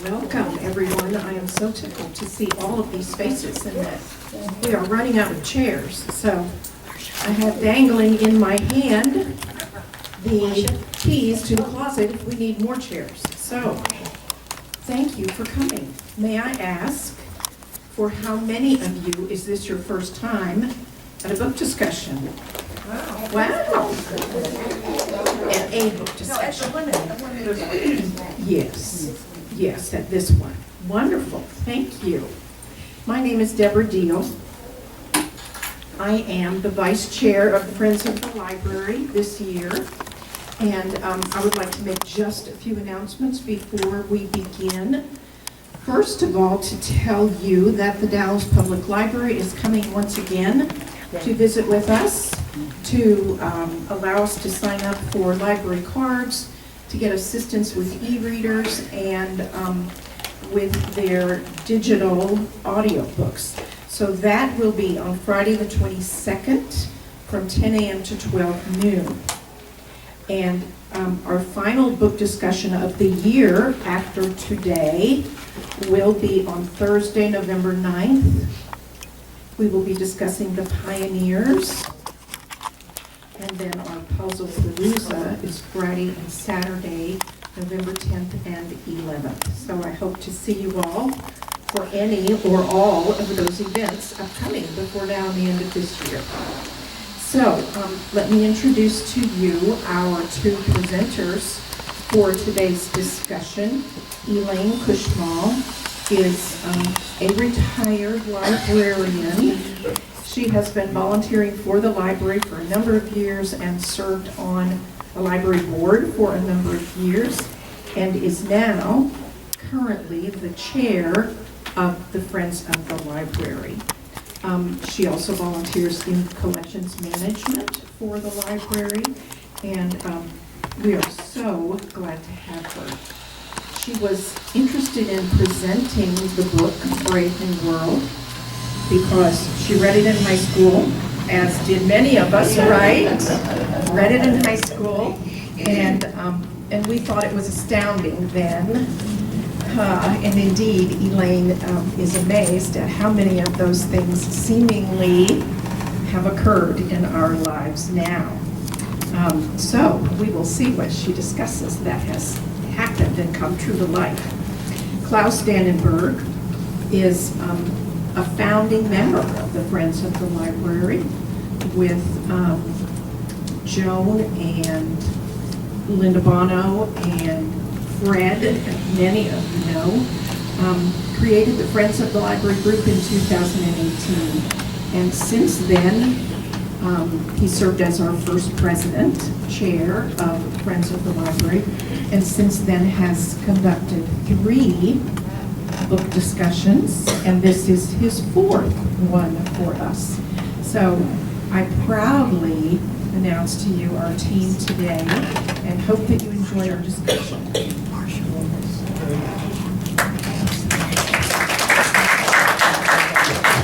Welcome, everyone. I am so tickled to see all of these faces and that we are running out of chairs. So I have dangling in my hand the keys to the closet if we need more chairs. So thank you for coming. May I ask, for how many of you is this your first time at a book discussion? Wow. At a book discussion. Yes, at this one. Wonderful, thank you. My name is Deborah Deal. I am the vice chair of the Friends of the Library this year. And I would like to make just a few announcements before we begin. First of all, to tell you that the Dallas Public Library is coming once again to visit with us, to allow us to sign up for library cards, to get assistance with e-readers and with their digital audio books. So that will be on Friday the 22nd from 10 a.m. to 12 noon. And our final book discussion of the year after today will be on Thursday, November 9th. We will be discussing The Pioneers. And then our Puzzle Palooza is Friday and Saturday, November 10th and 11th. So I hope to see you all for any or all of those events upcoming before now and the end of this year. So let me introduce to you our two presenters for today's discussion. Elaine Kushmal is a retired librarian. She has been volunteering for the library for a number of years and served on the library board for a number of years and is now currently the chair of the Friends of the Library. She also volunteers in collections management for the library, and we are so glad to have her. She was interested in presenting the book Brave New World because she read it in high school, as did many of us, right? Read it in high school, and we thought it was astounding then. And indeed, Elaine is amazed at how many of those things seemingly have occurred in our lives now. So we will see what she discusses that has happened and come true to life. Klaus Dannenberg is a founding member of the Friends of the Library with Joan and Linda Bono and Fred, many of you know, created the Friends of the Library group in 2018. And since then, he served as our first president, chair of Friends of the Library, and since then has conducted 3 book discussions, and this is his 4th one for us. So I proudly announce to you our team today and hope that you enjoy our discussion.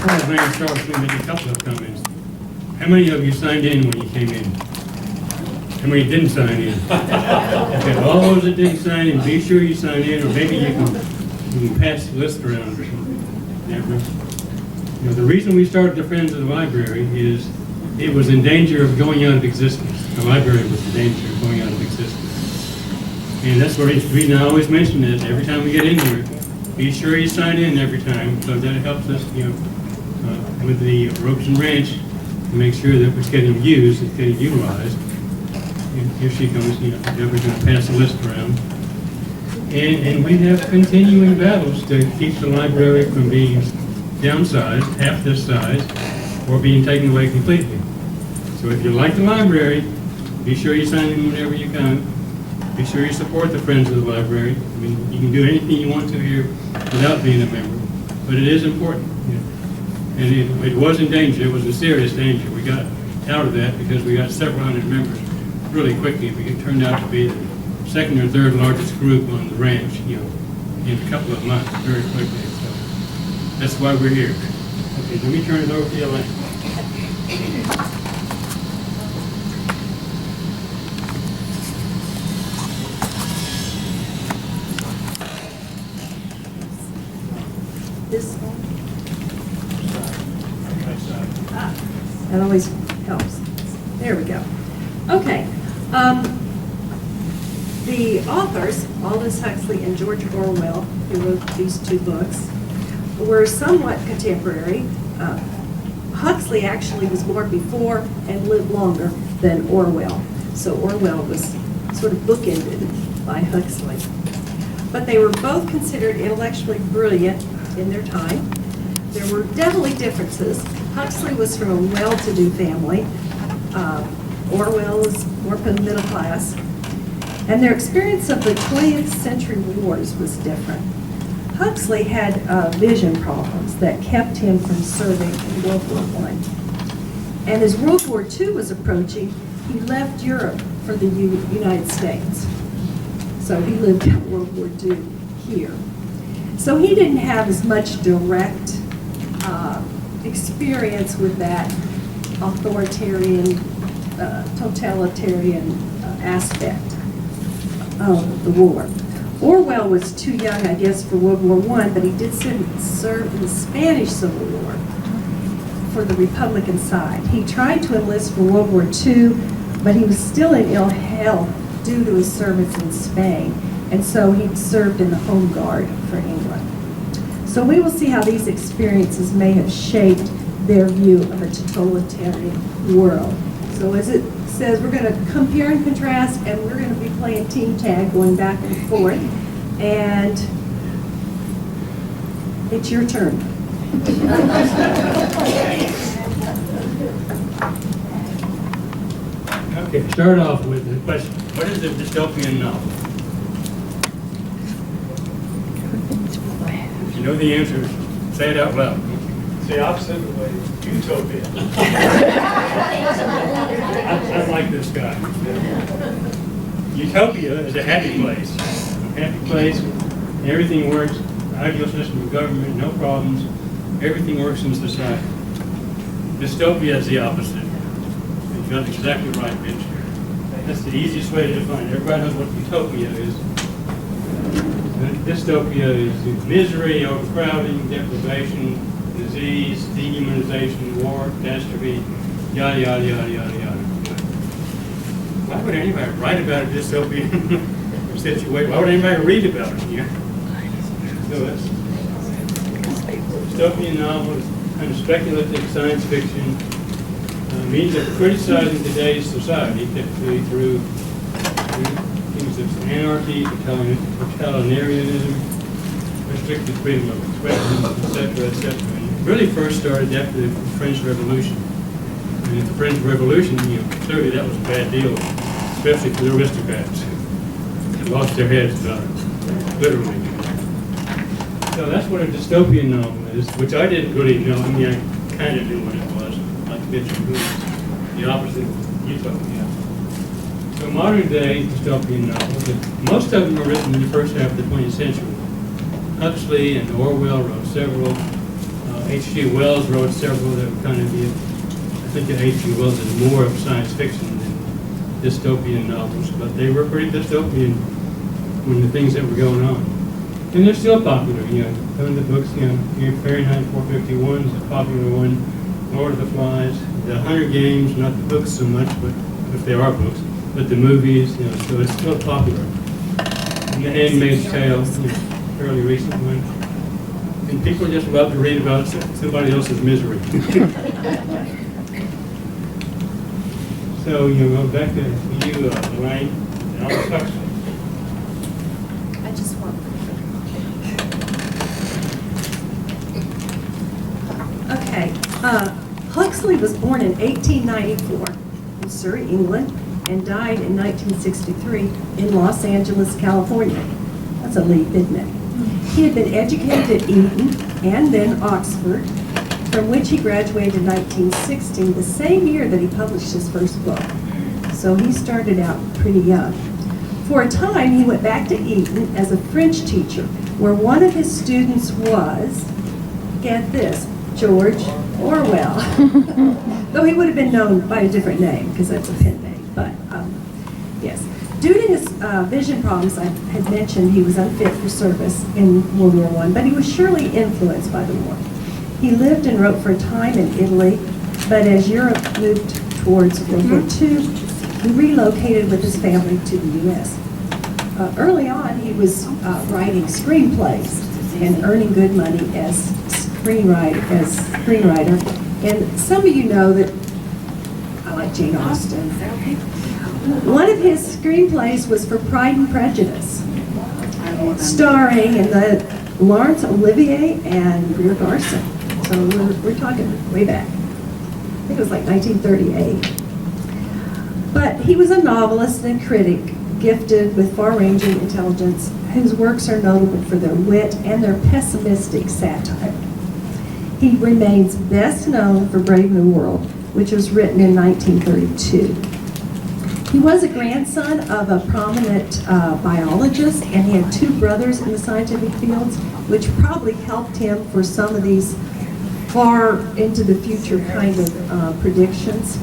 My name is Charles. Let me make a couple of comments. How many of you signed in when you came in? How many didn't sign in? Okay, all those that didn't sign in, be sure you sign in, or maybe you can pass the list around or something. You know, the reason we started the Friends of the Library is it was in danger of going out of existence. The library was in danger of going out of existence. And that's the reason I always mention it every time we get in here. Be sure you sign in every time, because that helps us, you know, with the ropes and wrench to make sure that it's getting used, it's getting utilized. And here she comes, you know, Deborah's going to pass the list around. And we have continuing battles to keep the library from being downsized, half this size, or being taken away completely. So if you like the library, be sure you sign in whenever you can. Be sure you support the Friends of the Library. I mean, you can do anything you want to here without being a member, but it is important. You know. And it was in danger. It was in serious danger. We got out of that because we got several hundred members really quickly. It turned out to be the 2nd or 3rd largest group on the ranch, you know, in a couple of months, very quickly. So that's why we're here. Okay, let me turn it over to Elaine. this one? That always helps. There we go. Okay. The authors, Aldous Huxley and George Orwell, who wrote these two books, were somewhat contemporary. Huxley actually was born before and lived longer than Orwell. So Orwell was sort of bookended by Huxley. But they were both considered intellectually brilliant in their time. There were definitely differences. Huxley was from a well-to-do family. Orwell was more from the middle class. And their experience of the 20th century wars was different. Huxley had vision problems that kept him from serving in World War I. And as World War II was approaching, he left Europe for the United States. So he lived out World War II here. So he didn't have as much direct experience with that authoritarian, totalitarian aspect of the war. Orwell was too young, I guess, for World War I, but he did serve in the Spanish Civil War for the Republican side. He tried to enlist for World War II, but he was still in ill health due to his service in Spain, and so he served in the Home Guard for England. So we will see how these experiences may have shaped their view of a totalitarian world. So as it says, we're going to compare and contrast, and we're going to be playing team tag, going back and forth, and it's your turn. Okay, start off with the question, what is a dystopian novel? If you know the answer, say it out loud. It's the opposite of the way utopia. I like this guy. Utopia is a happy place. A happy place, everything works, ideal system of government, no problems, everything works in society. Dystopia is the opposite. You got exactly right, Mitch. That's the easiest way to define it. Everybody knows what utopia is. Dystopia is misery, overcrowding, deprivation, disease, dehumanization, war, catastrophe, yada, yada, yada, yada, yada. Why would anybody write about a dystopian situation? Why would anybody read about it? Yeah? So that's dystopian novel is kind of speculative science fiction. Means of criticizing today's society, typically through things of anarchy, totalitarianism, restricted freedom of expression, etc., etc. And it really first started after the French Revolution. And the French Revolution, clearly that was a bad deal, especially for the aristocrats. They lost their heads about it, literally. So that's what a dystopian novel is, which I didn't really know. I mean, I kind of knew what it was, like Mitchell Booth, the opposite of utopia. So modern day dystopian novels, most of them are written in the first half of the 20th century. Huxley and Orwell wrote several. H.G. Wells wrote several that were kind of, I think that H.G. Wells is more of science fiction than dystopian novels, but they were pretty dystopian when the things that were going on. And they're still popular, some of the books, Fahrenheit 451 is a popular one, Lord of the Flies, the Hunger Games, not the books so much, but if they are books, but the movies, so it's still popular. And The Handmaid's Tale, fairly recent one. And people just love to read about somebody else's misery. So, back to you, Elaine, and Aldous Huxley. I just want. Okay, Huxley was born in 1894 in Surrey, England, and died in 1963 in Los Angeles, California. That's a leap, isn't it? He had been educated at Eton and then Oxford, from which he graduated in 1916, the same year that he published his first book. So he started out pretty young. For a time, he went back to Eton as a French teacher, where one of his students was, get this, George Orwell. Though he would have been known by a different name, because that's a pen name, but yes. Due to his vision problems, I had mentioned he was unfit for service in World War I, but he was surely influenced by the war. He lived and wrote for a time in Italy, but as Europe moved towards World War II, he relocated with his family to the U.S. Early on, he was writing screenplays and earning good money as screenwriter. And some of you know that I like Jane Austen. One of his screenplays was for Pride and Prejudice, starring in the Laurence Olivier and Greer Garson. So we're talking way back. I think it was like 1938. But he was a novelist and critic, gifted with far-ranging intelligence, whose works are notable for their wit and their pessimistic satire. He remains best known for Brave New World, which was written in 1932. He was a grandson of a prominent biologist, and he had two brothers in the scientific fields, which probably helped him for some of these far into the future kind of predictions.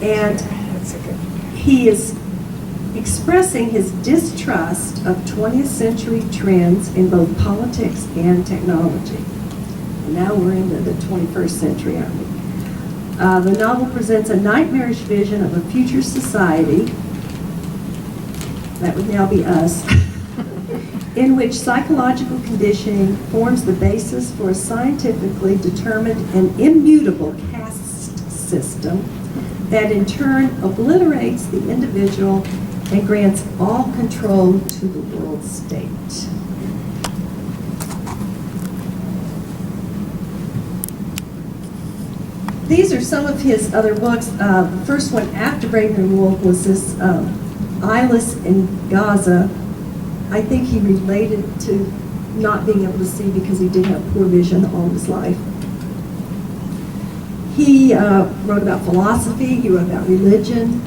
And he is expressing his distrust of 20th century trends in both politics and technology. And now we're into the 21st century, aren't we? The novel presents a nightmarish vision of a future society, that would now be us, in which psychological conditioning forms the basis for a scientifically determined and immutable caste system that in turn obliterates the individual and grants all control to the world state. These are some of his other books. The first one after Brave New World was this Eyeless in Gaza. I think he related to not being able to see because he did have poor vision all his life. He wrote about philosophy, he wrote about religion.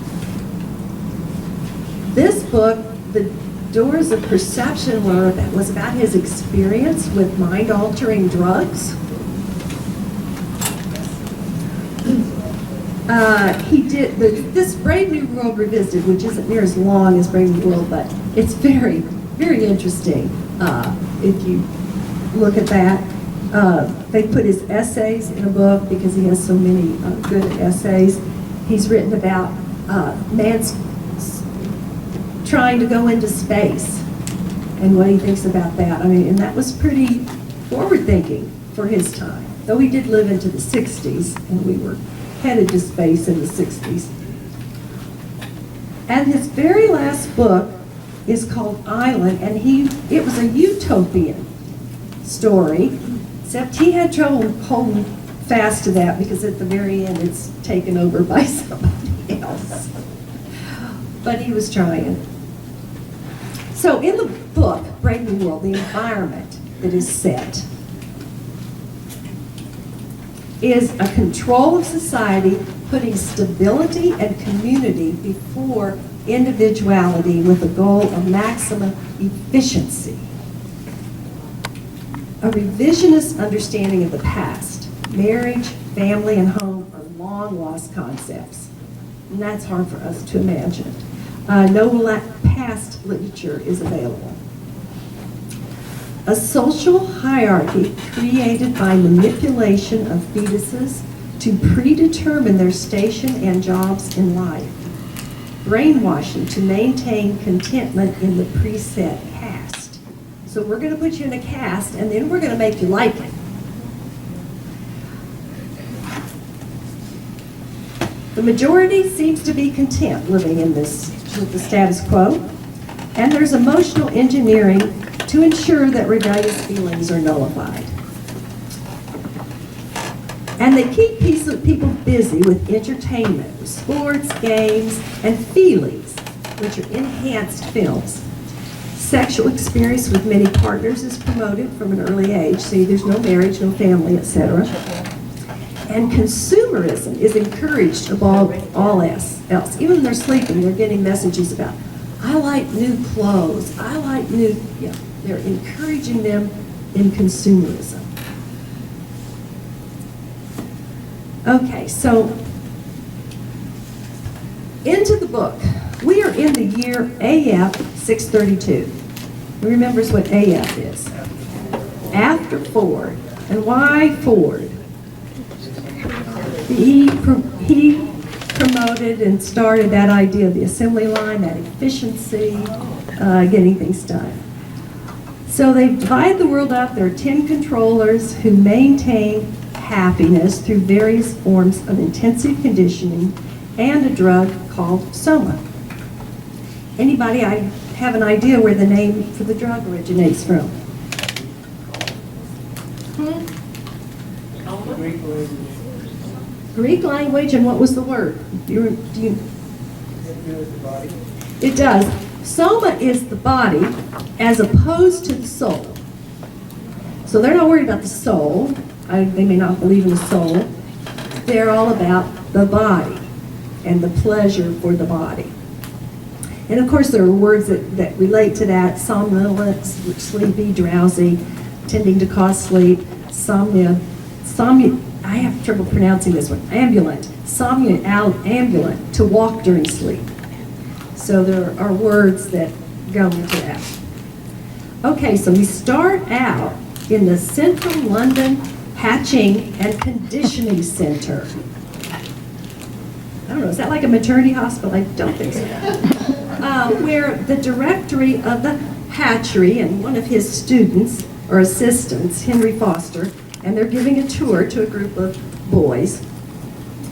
This book, The Doors of Perception, was about his experience with mind-altering drugs. He did this Brave New World Revisited, which isn't near as long as Brave New World, but it's very, very interesting if you look at that. They put his essays in a book because he has so many good essays. He's written about man's trying to go into space and what he thinks about that. I mean, and that was pretty forward-thinking for his time, though he did live into the 60s, and we were headed to space in the 60s. And his very last book is called Island, and it was a utopian story, except he had trouble holding fast to that because at the very end it's taken over by somebody else. But he was trying. So in the book, Brave New World, the environment that is set is a control of society, putting stability and community before individuality with a goal of maximum efficiency. A revisionist understanding of the past. Marriage, family, and home are long lost concepts, and that's hard for us to imagine. No past literature is available. A social hierarchy created by manipulation of fetuses to predetermine their station and jobs in life. Brainwashing to maintain contentment in the preset caste. So we're going to put you in a caste, and then we're going to make you like it. The majority seems to be content living in this with the status quo, and there's emotional engineering to ensure that rebellious feelings are nullified. And they keep people busy with entertainment, sports, games, and feelings, which are enhanced films. Sexual experience with many partners is promoted from an early age. See, there's no marriage, no family, etc. And consumerism is encouraged above all else. Even when they're sleeping, they're getting messages about, I like new clothes, I like new, they're encouraging them in consumerism. Okay, so into the book. We are in the year AF 632. Who remembers what AF is? After Ford. And why Ford? He promoted and started that idea of the assembly line, that efficiency, getting things done. So they divide the world up. There are 10 controllers who maintain happiness through various forms of intensive conditioning and a drug called Soma. Anybody have an idea where the name for the drug originates from? Greek language, and what was the word? It does. Soma is the body as opposed to the soul. So they're not worried about the soul. They may not believe in the soul. They're all about the body and the pleasure for the body. And of course there are words that relate to that: somnolent, sleepy, drowsy, tending to cause sleep, somnia, I have trouble pronouncing this one, ambulant, ambulant, to walk during sleep. So there are words that go into that. Okay, so we start out in the Central London Hatching and Conditioning Center. I don't know, is that like a maternity hospital? I don't think so. Where the directory of the hatchery and one of his students or assistants, Henry Foster, and they're giving a tour to a group of boys.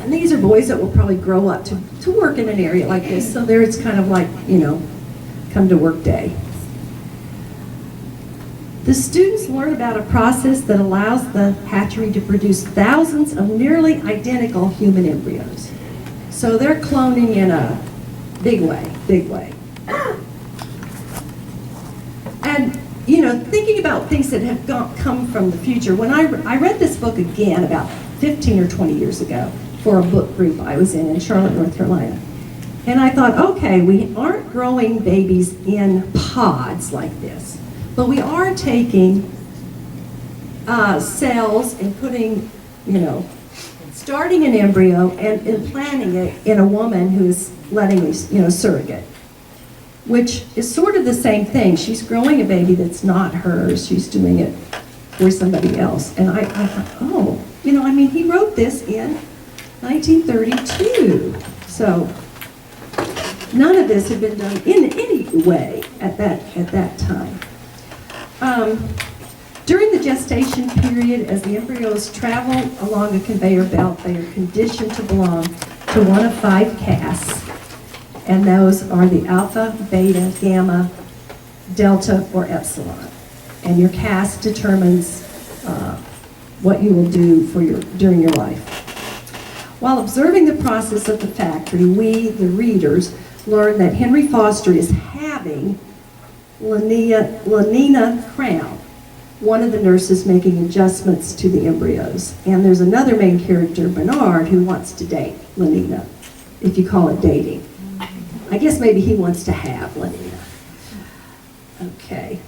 And these are boys that will probably grow up to work in an area like this. So there it's kind of like, come to work day. The students learn about a process that allows the hatchery to produce thousands of nearly identical human embryos. So they're cloning in a big way, big way. And thinking about things that have come from the future, when I read this book again about 15 or 20 years ago for a book group I was in Charlotte, North Carolina, and I thought, okay, we aren't growing babies in pods like this, but we are taking cells and putting, starting an embryo and implanting it in a woman who's letting me, surrogate, which is sort of the same thing. She's growing a baby that's not hers. She's doing it for somebody else. And I thought, he wrote this in 1932. So none of this had been done in any way at that time. During the gestation period, as the embryos travel along a conveyor belt, they are conditioned to belong to one of 5 castes. And those are the alpha, beta, gamma, delta, or epsilon. And your caste determines what you will do during your life. While observing the process of the factory, we, the readers, learn that Henry Foster is having Lenina Crown, one of the nurses, making adjustments to the embryos. And there's another main character, Bernard, who wants to date Lenina, if you call it dating. I guess maybe he wants to have Lenina. Okay.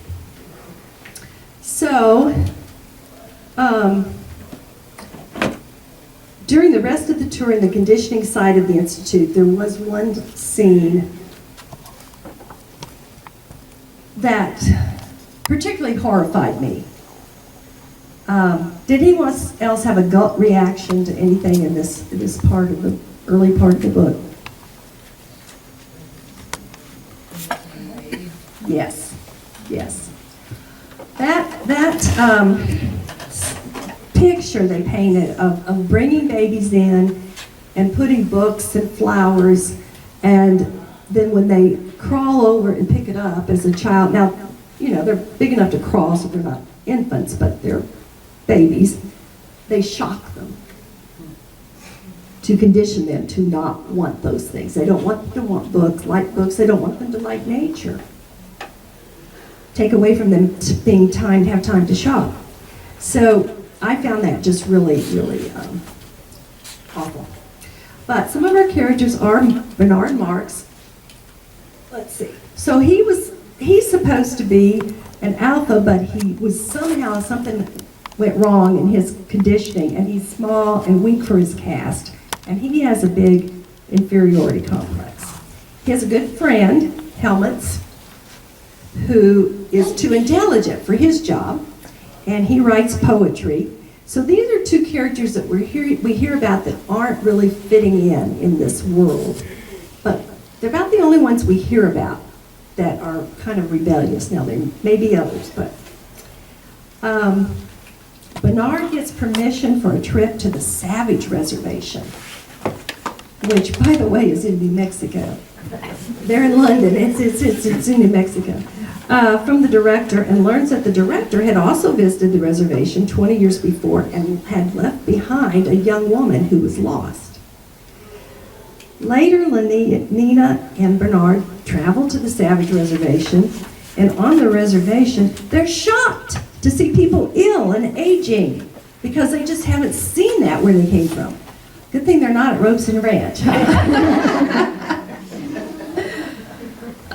So, during the rest of the tour in the conditioning side of the Institute, there was one scene that particularly horrified me. Did anyone else have a gut reaction to anything in this part of the early part of the book? Yes, yes. That picture they painted of bringing babies in and putting books and flowers, and then when they crawl over and pick it up as a child, now, they're big enough to crawl, so they're not infants, but they're babies, they shock them to condition them to not want those things. They don't want them to want books, like books. They don't want them to like nature. Take away from them being time to have time to shop. So I found that just really, really awful. But some of our characters are Bernard Marx. Let's see. So he's supposed to be an alpha, but he was somehow, something went wrong in his conditioning, and he's small and weak for his caste, and he has a big inferiority complex. He has a good friend, Helmets, who is too intelligent for his job, and he writes poetry. So these are two characters that we hear about that aren't really fitting in this world. But they're about the only ones we hear about that are kind of rebellious. Now, there may be others, but Bernard gets permission for a trip to the Savage Reservation, which, by the way, is in New Mexico. They're in London. It's in New Mexico. From the director, and learns that the director had also visited the reservation 20 years before and had left behind a young woman who was lost. Later, Nina and Bernard travel to the Savage Reservation, and on the reservation, they're shocked to see people ill and aging because they just haven't seen that where they came from. Good thing they're not at Robeson Ranch.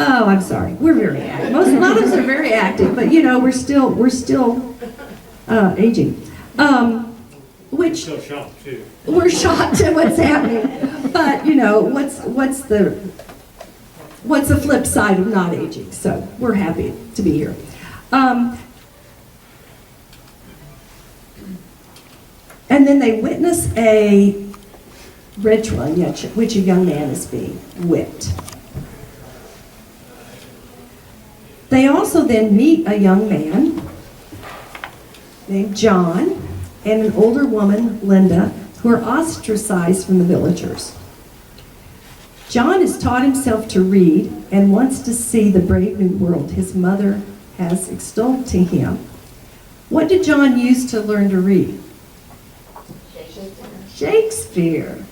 Oh, I'm sorry. We're very active. A lot of us are very active, but you know, we're still aging. Which Still shocked too. we're shocked at what's happening. But you know, what's the flip side of not aging? So we're happy to be here. And then they witness a ritual in which a young man is being whipped. They also then meet a young man named John and an older woman, Linda, who are ostracized from the villagers. John has taught himself to read and wants to see the brave new world his mother has extolled to him. What did John use to learn to read? Shakespeare.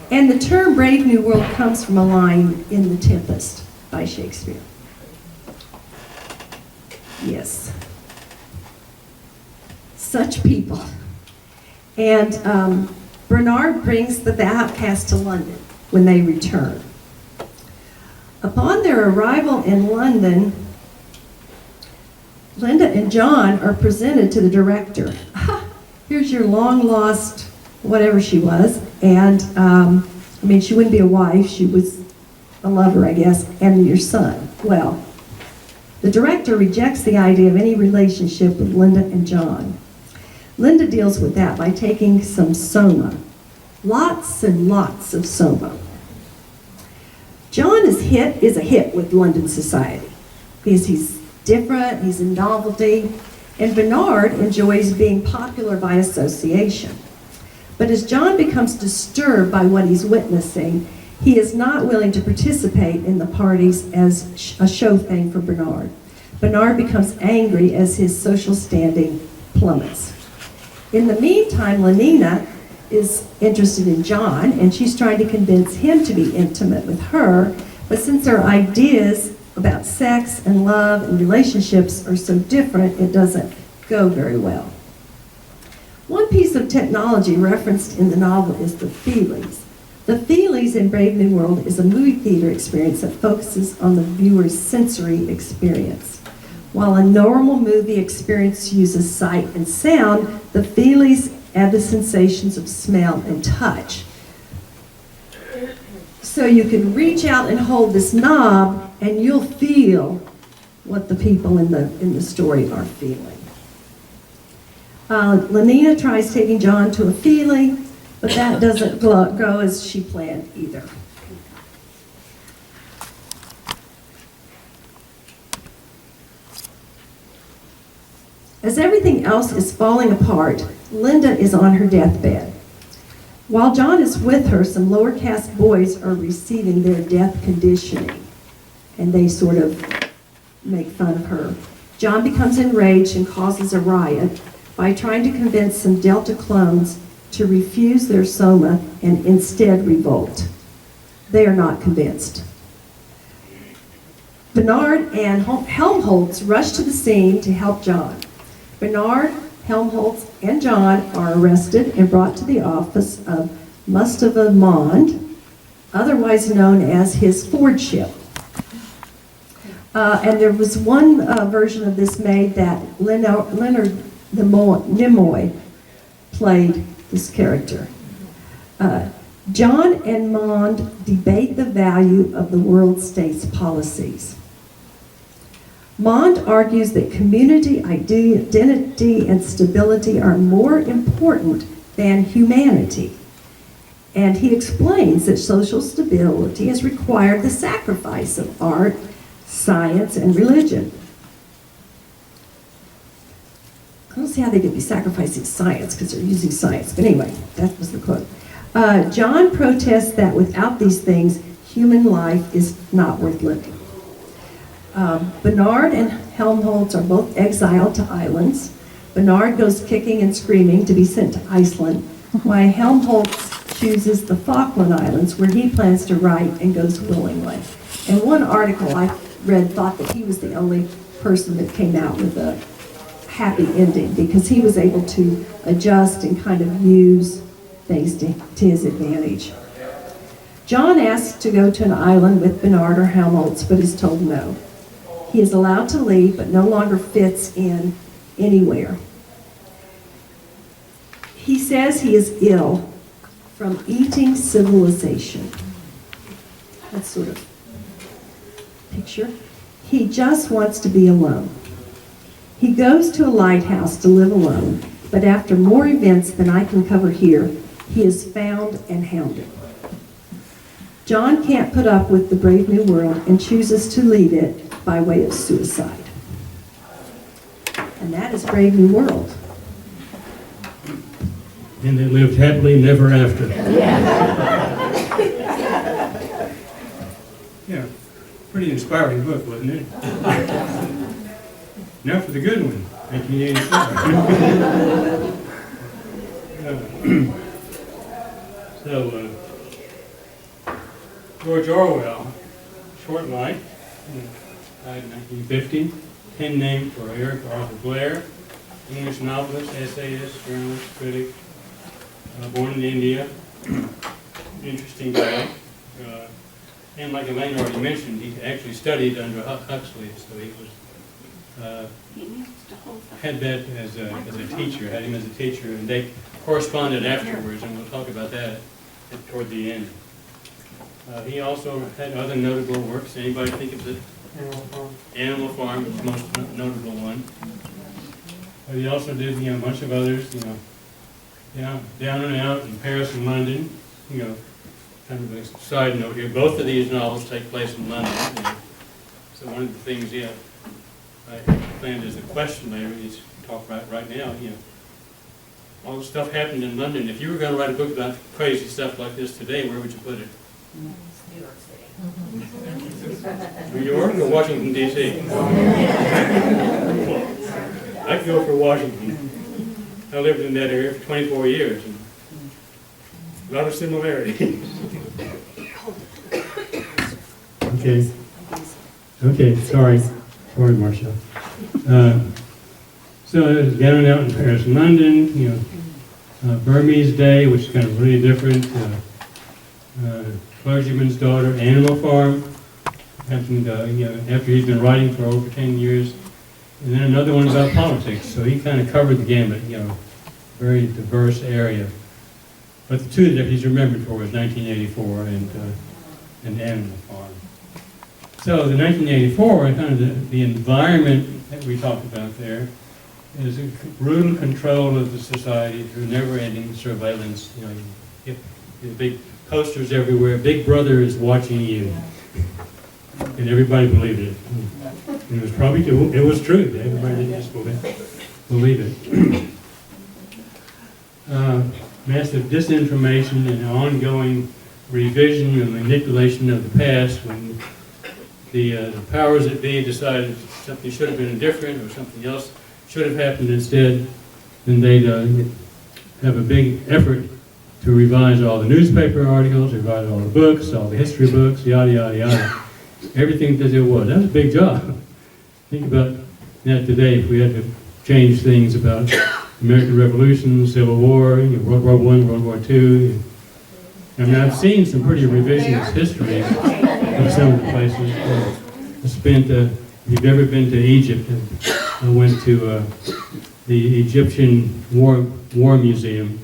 And the term brave new world comes from a line in The Tempest by Shakespeare. Yes. Such people. And Bernard brings the outcast to London when they return. Upon their arrival in London, Linda and John are presented to the director. Here's your long-lost whatever she was, and I mean, she wouldn't be a wife, she was a lover, I guess, and your son. Well, the director rejects the idea of any relationship with Linda and John. Linda deals with that by taking some soma. Lots and lots of soma. John is a hit with London society because he's different, he's a novelty, and Bernard enjoys being popular by association. But as John becomes disturbed by what he's witnessing, he is not willing to participate in the parties as a show thing for Bernard. Bernard becomes angry as his social standing plummets. In the meantime, Lenina is interested in John, and she's trying to convince him to be intimate with her, but since their ideas about sex and love and relationships are so different, it doesn't go very well. One piece of technology referenced in the novel is the Feelies. The Feelies in Brave New World is a movie theater experience that focuses on the viewer's sensory experience. While a normal movie experience uses sight and sound, the Feelies add the sensations of smell and touch. So you can reach out and hold this knob and you'll feel what the people in the story are feeling. Lenina tries taking John to a Feely, but that doesn't go as she planned either. As everything else is falling apart, Linda is on her deathbed. While John is with her, some lower caste boys are receiving their death conditioning, and they sort of make fun of her. John becomes enraged and causes a riot by trying to convince some Delta clones to refuse their soma and instead revolt. They are not convinced. Bernard and Helmholtz rush to the scene to help John. Bernard, Helmholtz, and John are arrested and brought to the office of Mustafa Mond, otherwise known as his Fordship. And there was one version of this made that Leonard Nimoy played this character. John and Maund debate the value of the world state's policies. Maund argues that community identity and stability are more important than humanity. And he explains that social stability has required the sacrifice of art, science, and religion. I don't see how they could be sacrificing science because they're using science. But anyway, that was the quote. John protests that without these things, human life is not worth living. Bernard and Helmholtz are both exiled to islands. Bernard goes kicking and screaming to be sent to Iceland, while Helmholtz chooses the Falkland Islands, where he plans to write and goes willingly. And one article I read thought that he was the only person that came out with a happy ending because he was able to adjust and kind of use things to his advantage. John asks to go to an island with Bernard or Helmholtz, but is told no. He is allowed to leave, but no longer fits in anywhere. He says he is ill from eating civilization. That's sort of picture. He just wants to be alone. He goes to a lighthouse to live alone, but after more events than I can cover here, he is found and hounded. John can't put up with the brave new world and chooses to leave it by way of suicide. And that is Brave New World. And they lived happily never after. Yeah, pretty inspiring book, wasn't it? Now for the good one, 1984. George Orwell, short life, died in 1950, pen name for Eric Arthur Blair, English novelist, essayist, journalist, critic, born in India, interesting guy. And like Elaine already mentioned, he actually studied under Huxley, so he was had that as a teacher, had him as a teacher, and they corresponded afterwards, and we'll talk about that toward the end. He also had other notable works. Anybody think of it? Animal Farm is the most notable one. But he also did, a bunch of others, Down and Out in Paris and London. Kind of a side note here, both of these novels take place in London. So one of the things, I planned as a question later is to talk about right now, all the stuff happened in London. If you were going to write a book about crazy stuff like this today, where would you put it? New York City. New York or Washington, D.C.? I'd go for Washington. I lived in that area for 24 years. And a lot of similarities. Okay, sorry, Marcia. So it was Down and Out in Paris and London, Burmese Day, which is kind of really different. Clergyman's Daughter, Animal Farm, happened, after he's been writing for over 10 years. And then another one about politics, so he kind of covered the gamut, very diverse area. But the two that he's remembered for was 1984 and Animal Farm. So the 1984, kind of the environment that we talked about there is a brutal control of the society through never-ending surveillance. You get the big posters everywhere. Big Brother is watching you, and everybody believed it. And it was probably true. It was true. Everybody didn't just believe it. Massive disinformation and ongoing revision and manipulation of the past when the powers that be decided something should have been different or something else should have happened instead, then they'd have a big effort to revise all the newspaper articles, revise all the books, all the history books, yada, yada, yada. Everything that there was. That was a big job. Think about that today if we had to change things about American Revolution, Civil War, World War I, World War II. I mean, I've seen some pretty revisionist histories of some of the places. I spent, if you've ever been to Egypt, I went to the Egyptian War Museum.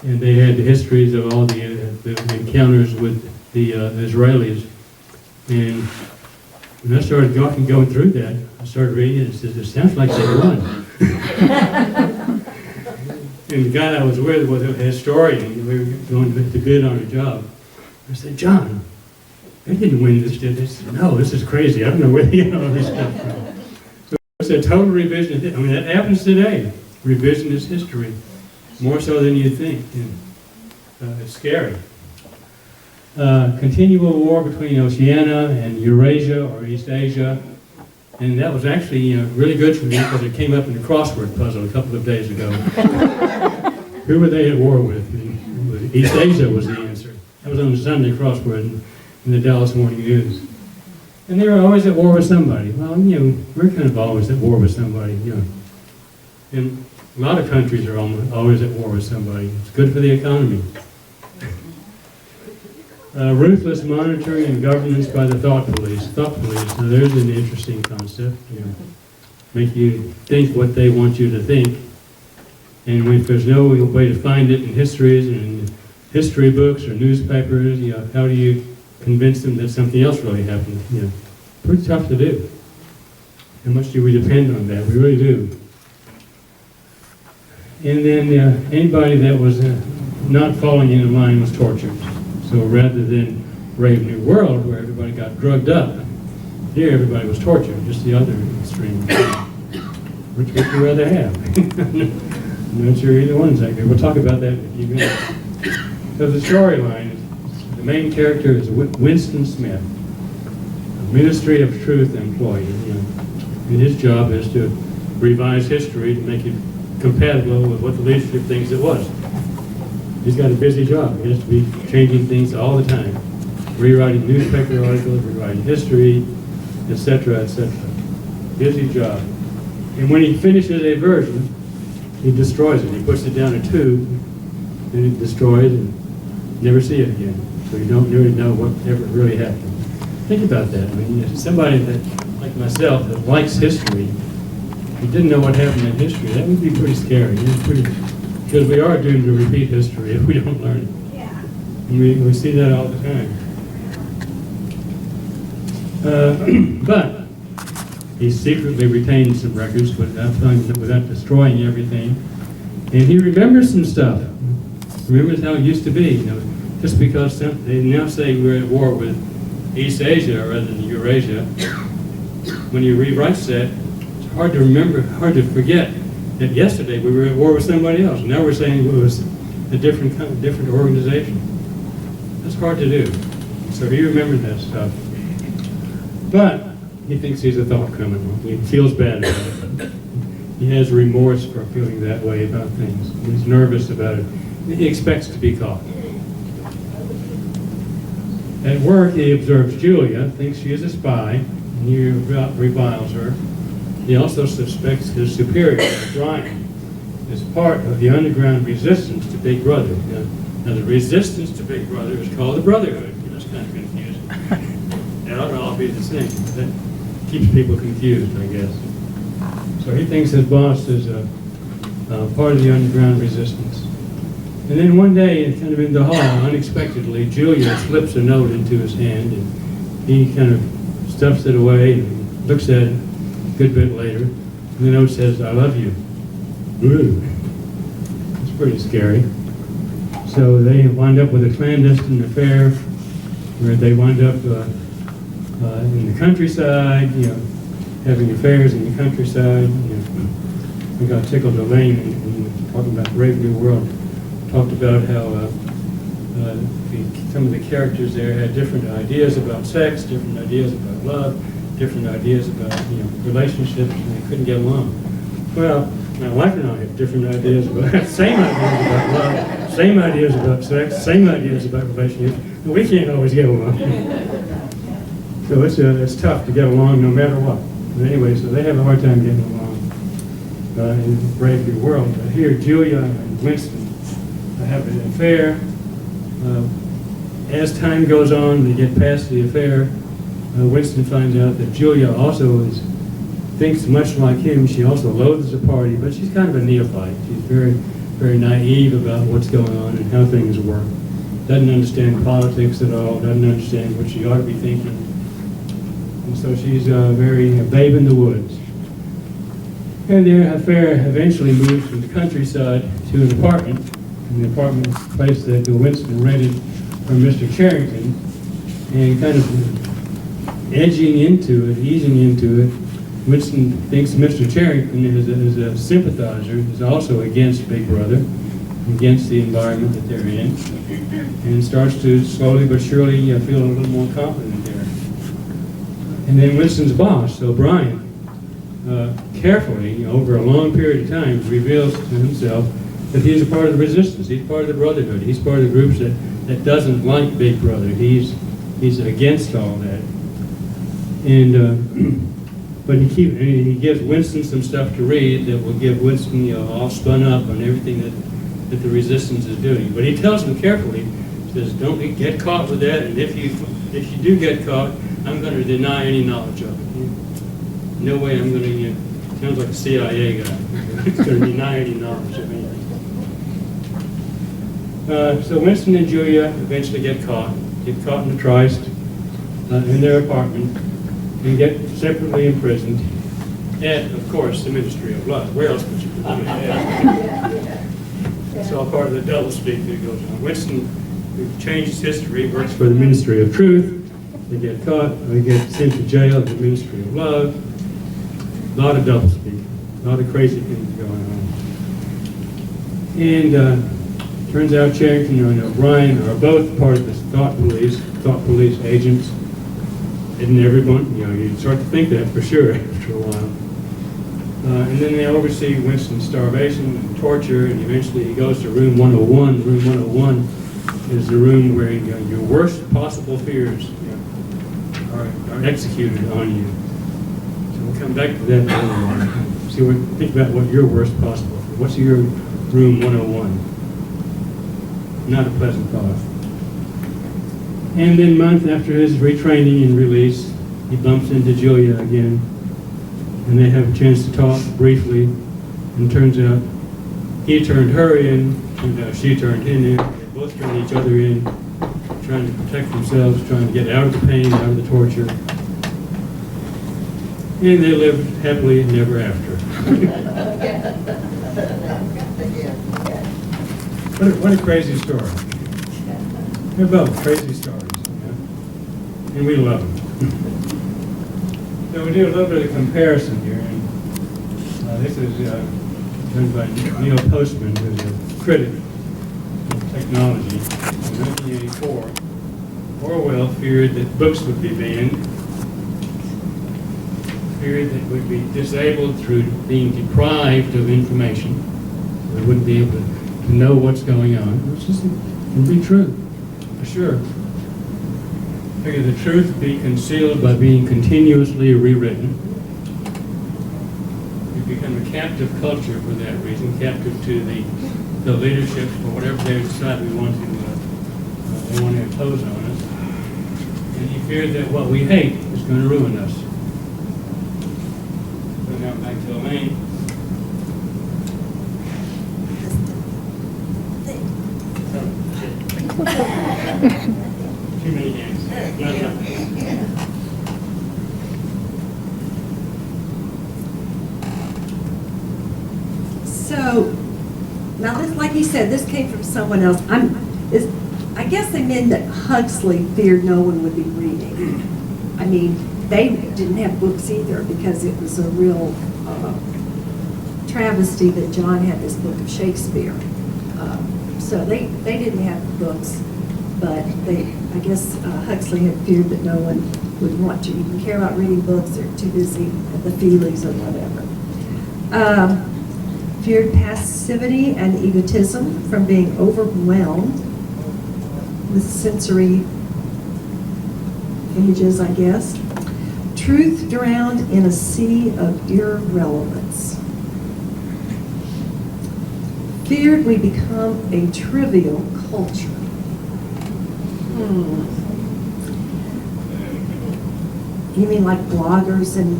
and they had the histories of all the encounters with the Israelis. And when I started going through that, I started reading it, and it sounds like they won. And the guy I was with was a historian. We were going to bid on a job. I said, John, they didn't win this, did they? He said, no, this is crazy. I don't know where they get all this stuff from. So it's a total revision. I mean, that happens today. Revisionist history, more so than you think. And, it's scary. Continual war between Oceania and Eurasia or East Asia. And that was actually really good for me because it came up in the crossword puzzle a couple of days ago. Who were they at war with? And East Asia was the answer. That was on the Sunday crossword in the Dallas Morning News. And they were always at war with somebody. Well, we're kind of always at war with somebody, And a lot of countries are always at war with somebody. It's good for the economy. Ruthless monitoring and governance by the thought police. Thought police, now there's an interesting concept. Make you think what they want you to think. And if there's no way to find it in histories and in history books or newspapers, how do you convince them that something else really happened? Pretty tough to do. How much do we depend on that? We really do. And then anybody that was not falling into line was tortured. So rather than Brave New World, where everybody got drugged up, here everybody was tortured, just the other extreme. Which would you rather have? I'm not sure either one's like that. We'll talk about that in a few minutes. So the storyline is, the main character is Winston Smith, a Ministry of Truth employee. And his job is to revise history to make it compatible with what the leadership thinks it was. He's got a busy job. He has to be changing things all the time, rewriting newspaper articles, rewriting history, etc., etc. Busy job. And when he finishes a version, he destroys it. He puts it down a tube, and it destroys, and never see it again. So you don't really know whatever really happened. Think about that. I mean, somebody that, like myself, that likes history, if you didn't know what happened in history, that would be pretty scary. Because we are doomed to repeat history if we don't learn it. Yeah. And we see that all the time. But he secretly retained some records without destroying everything. And he remembers some stuff. Remembers how it used to be. Just because they now say we're at war with East Asia rather than Eurasia, when he rewrites that, it's hard to remember, hard to forget that yesterday we were at war with somebody else. Now we're saying it was a different organization. That's hard to do. So he remembered that stuff. But he thinks he's a thought criminal. He feels bad about it. He has remorse for feeling that way about things. He's nervous about it. He expects to be caught. At work, he observes Julia, thinks she is a spy, and he reviles her. He also suspects his superior, Brian, is part of the underground resistance to Big Brother. Now the resistance to Big Brother is called the Brotherhood. That's kind of confusing. They ought to all be the same. That keeps people confused, I guess. So he thinks his boss is part of the underground resistance. And then one day, kind of in the hall, unexpectedly, Julia slips a note into his hand, and he kind of stuffs it away and looks at it a good bit later. And the note says, "I love you." Ooh. It's pretty scary. So they wind up with a clandestine affair where they wind up in the countryside, having affairs in the countryside. We got tickled a lane and talking about Brave New World. Talked about how some of the characters there had different ideas about sex, different ideas about love, different ideas about relationships, and they couldn't get along. Well, my wife and I have different ideas about same ideas about love, same ideas about sex, same ideas about relationships, and we can't always get along. So it's tough to get along no matter what. But anyway, so they have a hard time getting along in Brave New World. But here, Julia and Winston have an affair. As time goes on, they get past the affair. Winston finds out that Julia also thinks much like him. She also loathes the party, but she's kind of a neophyte. She's very very naive about what's going on and how things work. Doesn't understand politics at all, doesn't understand what she ought to be thinking. And so she's very a babe in the woods. And their affair eventually moves from the countryside to an apartment. And the apartment place that Winston rented from Mr. Charrington, and kind of edging into it, easing into it, Winston thinks Mr. Charrington is a sympathizer, is also against Big Brother, against the environment that they're in, and starts to slowly but surely feel a little more confident there. And then Winston's boss, O'Brien, carefully, over a long period of time, reveals to himself that he's a part of the resistance, he's part of the Brotherhood, he's part of the groups that doesn't like Big Brother, he's against all that. And but he gives Winston some stuff to read that will give Winston all spun up on everything that the resistance is doing. But he tells him carefully, he says, don't get caught with that, and if you do get caught, I'm going to deny any knowledge of it. No way I'm going to, sounds like a CIA guy. He's going to deny any knowledge of anything. So Winston and Julia eventually get caught in the tryst in their apartment, and get separately imprisoned at, of course, the Ministry of Love. Where else would you put it? It's all part of the doublespeak that goes on. Winston, who changed history, works for the Ministry of Truth. They get caught, they get sent to jail at the Ministry of Love. A lot of doublespeak, a lot of crazy things going on. And turns out Charrington and O'Brien are both part of this thought police agents. Isn't everyone? You start to think that for sure after a while. And then they oversee Winston's starvation and torture, and eventually he goes to room 101. Room 101 is the room where your worst possible fears are executed on you. So we'll come back to that in a while. Think about what your worst possible fear. What's your room 101? Not a pleasant thought. And then months after his retraining and release, he bumps into Julia again, and they have a chance to talk briefly, and turns out he turned her in, and she turned him in. They both turned each other in, trying to protect themselves, trying to get out of the pain, out of the torture. And they lived happily ever after. What a crazy story. They're both crazy stories, and we love them. So we do a little bit of comparison here. And, this is done by Neil Postman, who's a critic of technology. In 1984, Orwell feared that books would be banned, feared that we'd be disabled through being deprived of information. We wouldn't be able to know what's going on, which would be true. For sure. Figure the truth would be concealed by being continuously rewritten. We become a captive culture for that reason, captive to the leadership or whatever they decide they want to impose on us. And he feared that what we hate is going to ruin us. So now back to Elaine. Too many hands. So, now this, like he said, this came from someone else. I guess they meant that Huxley feared no one would be reading. I mean, they didn't have books either because it was a real travesty that John had this book of Shakespeare. So they didn't have books, but I guess Huxley had feared that no one would want to even care about reading books. They're too busy at the feelies or whatever. Feared passivity and egotism from being overwhelmed with sensory images, I guess. Truth drowned in a sea of irrelevance. Feared we become a trivial culture. You mean like bloggers and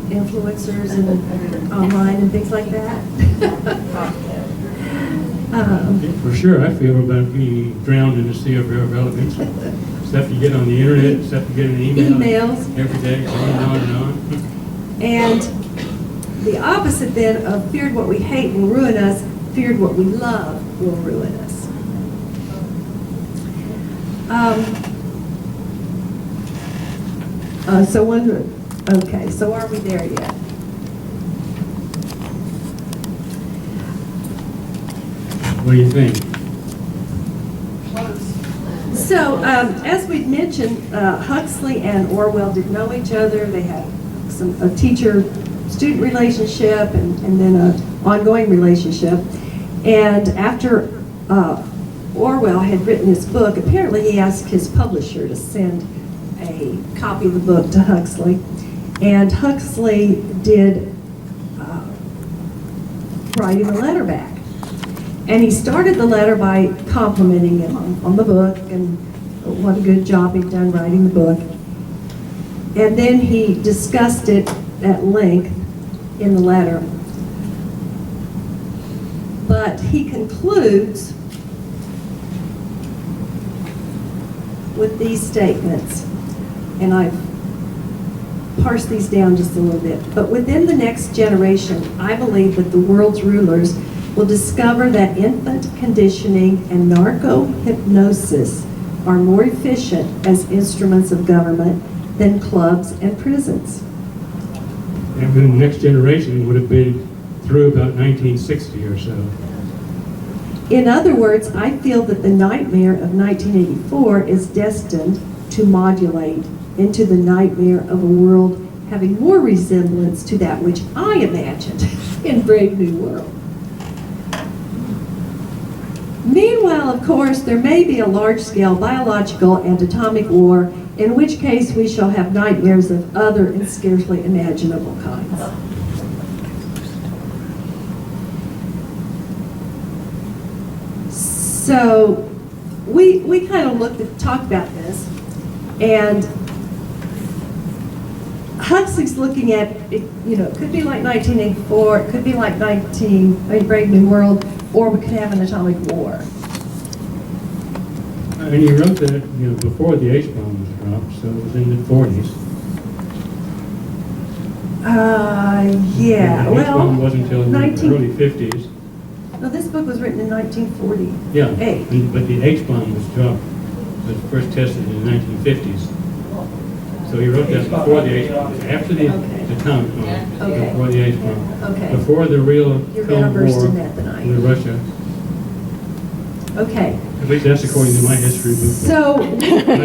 influencers and online and things like that? For sure, I feel about being drowned in a sea of irrelevance. Stuff you get on the internet, stuff you get in Emails. every day, on and on and on. And the opposite then of feared what we hate will ruin us, feared what we love will ruin us. Okay, so are we there yet? What do you think? So, as we've mentioned, Huxley and Orwell didn't know each other. They had a teacher-student relationship and then an ongoing relationship. And after Orwell had written his book, apparently he asked his publisher to send a copy of the book to Huxley. And Huxley did write him a letter back. And he started the letter by complimenting him on the book and what a good job he'd done writing the book. And then he discussed it at length in the letter. But he concludes with these statements, and I've parsed these down just a little bit. But within the next generation, I believe that the world's rulers will discover that infant conditioning and narco-hypnosis are more efficient as instruments of government than clubs and prisons. And the next generation would have been through about 1960 or so. In other words, I feel that the nightmare of 1984 is destined to modulate into the nightmare of a world having more resemblance to that which I imagined in Brave New World. Meanwhile, of course, there may be a large-scale biological and atomic war, in which case we shall have nightmares of other and scarcely imaginable kinds. So we kind of talked about this, and Huxley's looking at it, it could be like 1984, it could be like Brave New World, or we could have an atomic war. And he wrote that, before the H-bomb was dropped, so it was in the 40s. Yeah, The well, H-bomb wasn't until the early 50s. No, this book was written in 1940. Yeah, but the H-bomb was dropped, was first tested in the 1950s. So he wrote that before the H-bomb, after the atomic bomb, Okay. before the H-bomb. Okay. Before the real You're Cold better versed War in that than I am. with Russia. Okay. At least that's according to my history book. So Not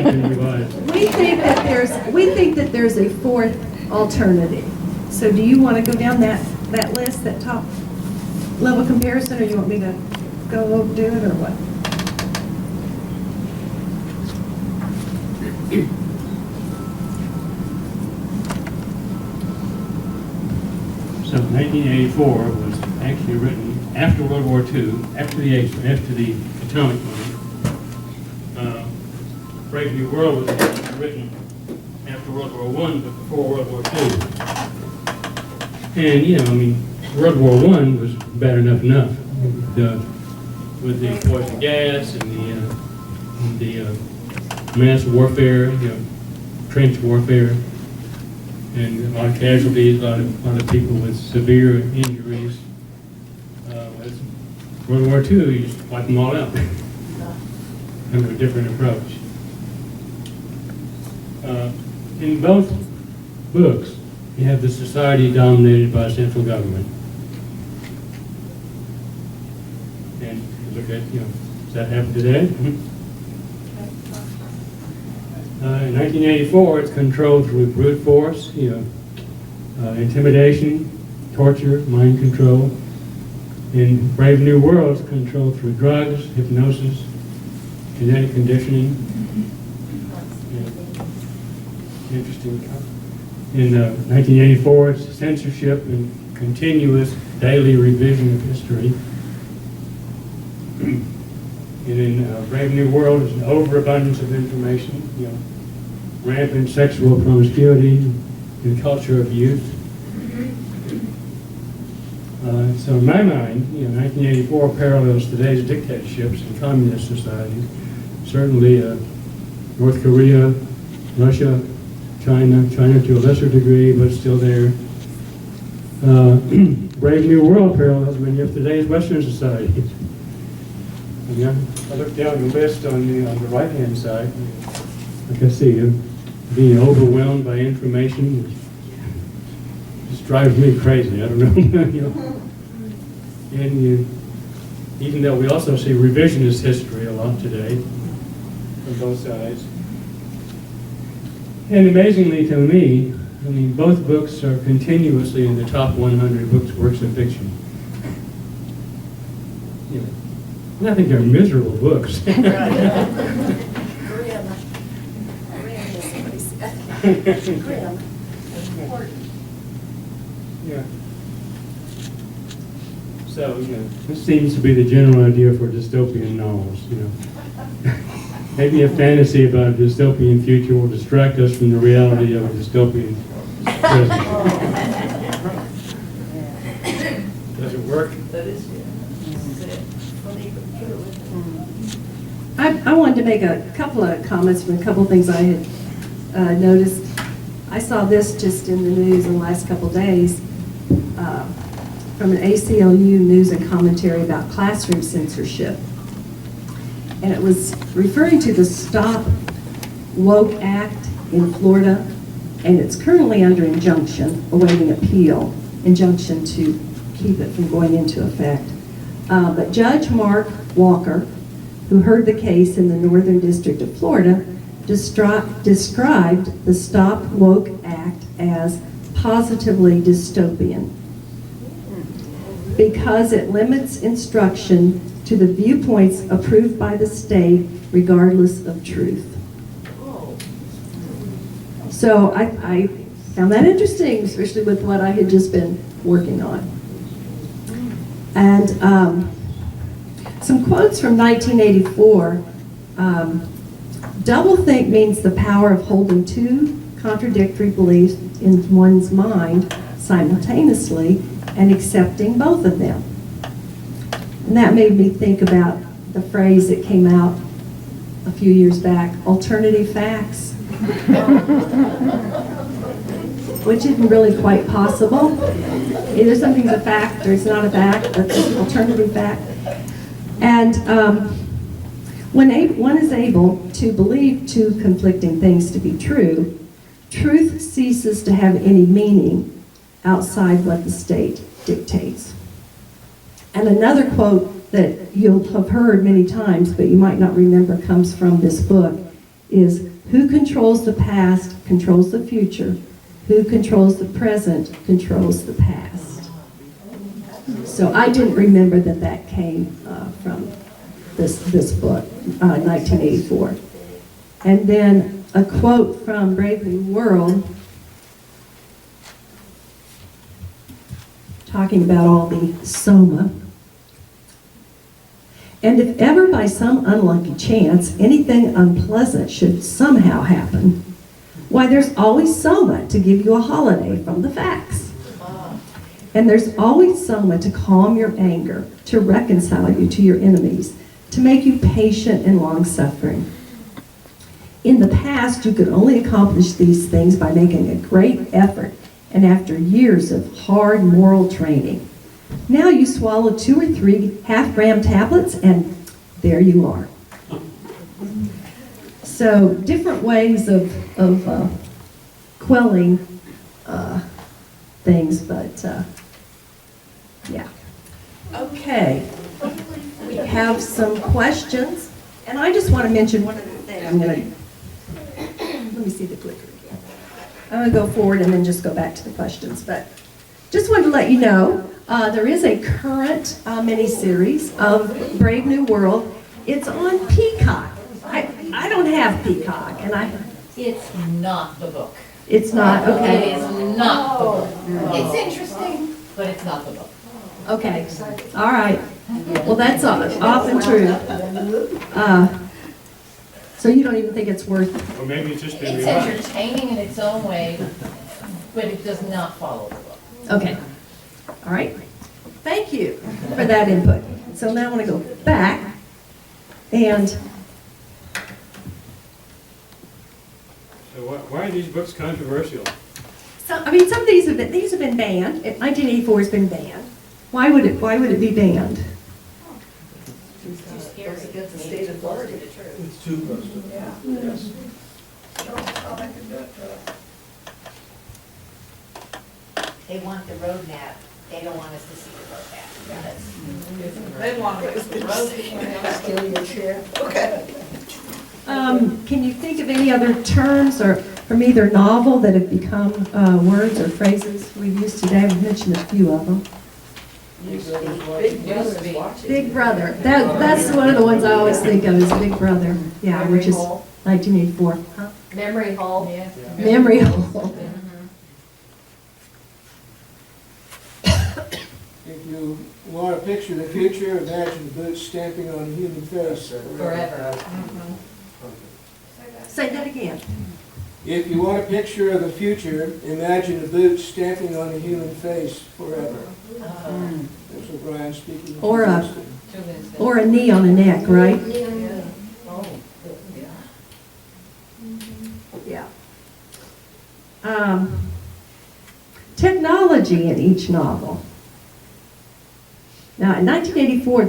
been revised. we think that there's a fourth alternative. So do you want to go down that list, that top level comparison, or you want me to go do it, or what? So 1984 was actually written after World War II, after the atomic bomb. Brave New World was written after World War I, but before World War II. And World War I was bad enough. With the poison gas and the mass warfare, trench warfare, and a lot of casualties, a lot of people with severe injuries. World War II, you just wipe them all out under a different approach. In both books, you have the society dominated by central government. And you look at, does that happen today? In 1984, it's controlled through brute force, intimidation, torture, mind control. In Brave New World, it's controlled through drugs, hypnosis, genetic conditioning. Interesting. In 1984, it's censorship and continuous daily revision of history. And in Brave New World, it's an overabundance of information, rampant sexual promiscuity and culture of youth. So in my mind, 1984 parallels today's dictatorships and communist societies. Certainly North Korea, Russia, China to a lesser degree, but still there. Brave New World parallels many of today's Western societies. I looked down the list on the right-hand side. Like I see, being overwhelmed by information just drives me crazy. I don't know. And even though we also see revisionist history a lot today from both sides. And amazingly to me, both books are continuously in the top 100 works of fiction. And I think they're miserable books. Grim. Is somebody said. Grim. Yeah. So, this seems to be the general idea for dystopian novels, Maybe a fantasy about a dystopian future will distract us from the reality of a dystopian present. Does it work? I wanted to make a couple of comments from a couple of things I had noticed. I saw this just in the news in the last couple of days from an ACLU news and commentary about classroom censorship. And it was referring to the Stop Woke Act in Florida, and it's currently under injunction, awaiting appeal, injunction to keep it from going into effect. But Judge Mark Walker, who heard the case in the Northern District of Florida, described the Stop Woke Act as positively dystopian because it limits instruction to the viewpoints approved by the state regardless of truth. So I found that interesting, especially with what I had just been working on. And some quotes from 1984. Doublethink means the power of holding two contradictory beliefs in one's mind simultaneously and accepting both of them. And that made me think about the phrase that came out a few years back, alternative facts, which isn't really quite possible. Either something's a fact or it's not a fact, but it's an alternative fact. And when one is able to believe two conflicting things to be true, truth ceases to have any meaning outside what the state dictates. And another quote that you'll have heard many times, but you might not remember, comes from this book, is who controls the past controls the future. Who controls the present controls the past. So I didn't remember that came from this book, 1984. And then a quote from Brave New World, talking about all the soma. And if ever by some unlucky chance anything unpleasant should somehow happen, why there's always soma to give you a holiday from the facts. And there's always soma to calm your anger, to reconcile you to your enemies, to make you patient and long-suffering. In the past, you could only accomplish these things by making a great effort and after years of hard moral training. Now you swallow 2 or 3 half-gram tablets and there you are. So different ways of quelling things, but yeah. Okay, we have some questions, and I just want to mention one other thing. Let me see the clicker again. I'm going to go forward and then just go back to the questions, but just wanted to let you know there is a current mini-series of Brave New World. It's on Peacock. I don't have Peacock, and It's not the book. it's not, okay. It is not the book. It's interesting, but it's not the book. Okay, all right. Well, that's often true. So you don't even think it's worth, Or maybe it's just been It's revised. entertaining in its own way, but it does not follow the book. okay. All right. Thank you for that input. So now I want to go back and So why are these books controversial? some of these have been banned. 1984 has been banned. Why would it be banned? Goes against the state authority. It's too close to that. Yes. They want the road map, they don't want us to see the road map. They want us to steal your chair. Okay. Can you think of any other terms or from either novel that have become words or phrases we've used today? We've mentioned a few of them. Big Brother's watching. Big Brother. That's one of the ones I always think of as Big Brother. Yeah, which is 1984. Huh? Memory hole. Memory hole. If you want to picture the future, imagine boots stamping on a human face. Forever. Say that again. If you want a picture of the future, imagine a boot stamping on a human face forever. That's what Brian's speaking. Or a knee on a neck, right? Yeah. Technology in each novel. Now, in 1984,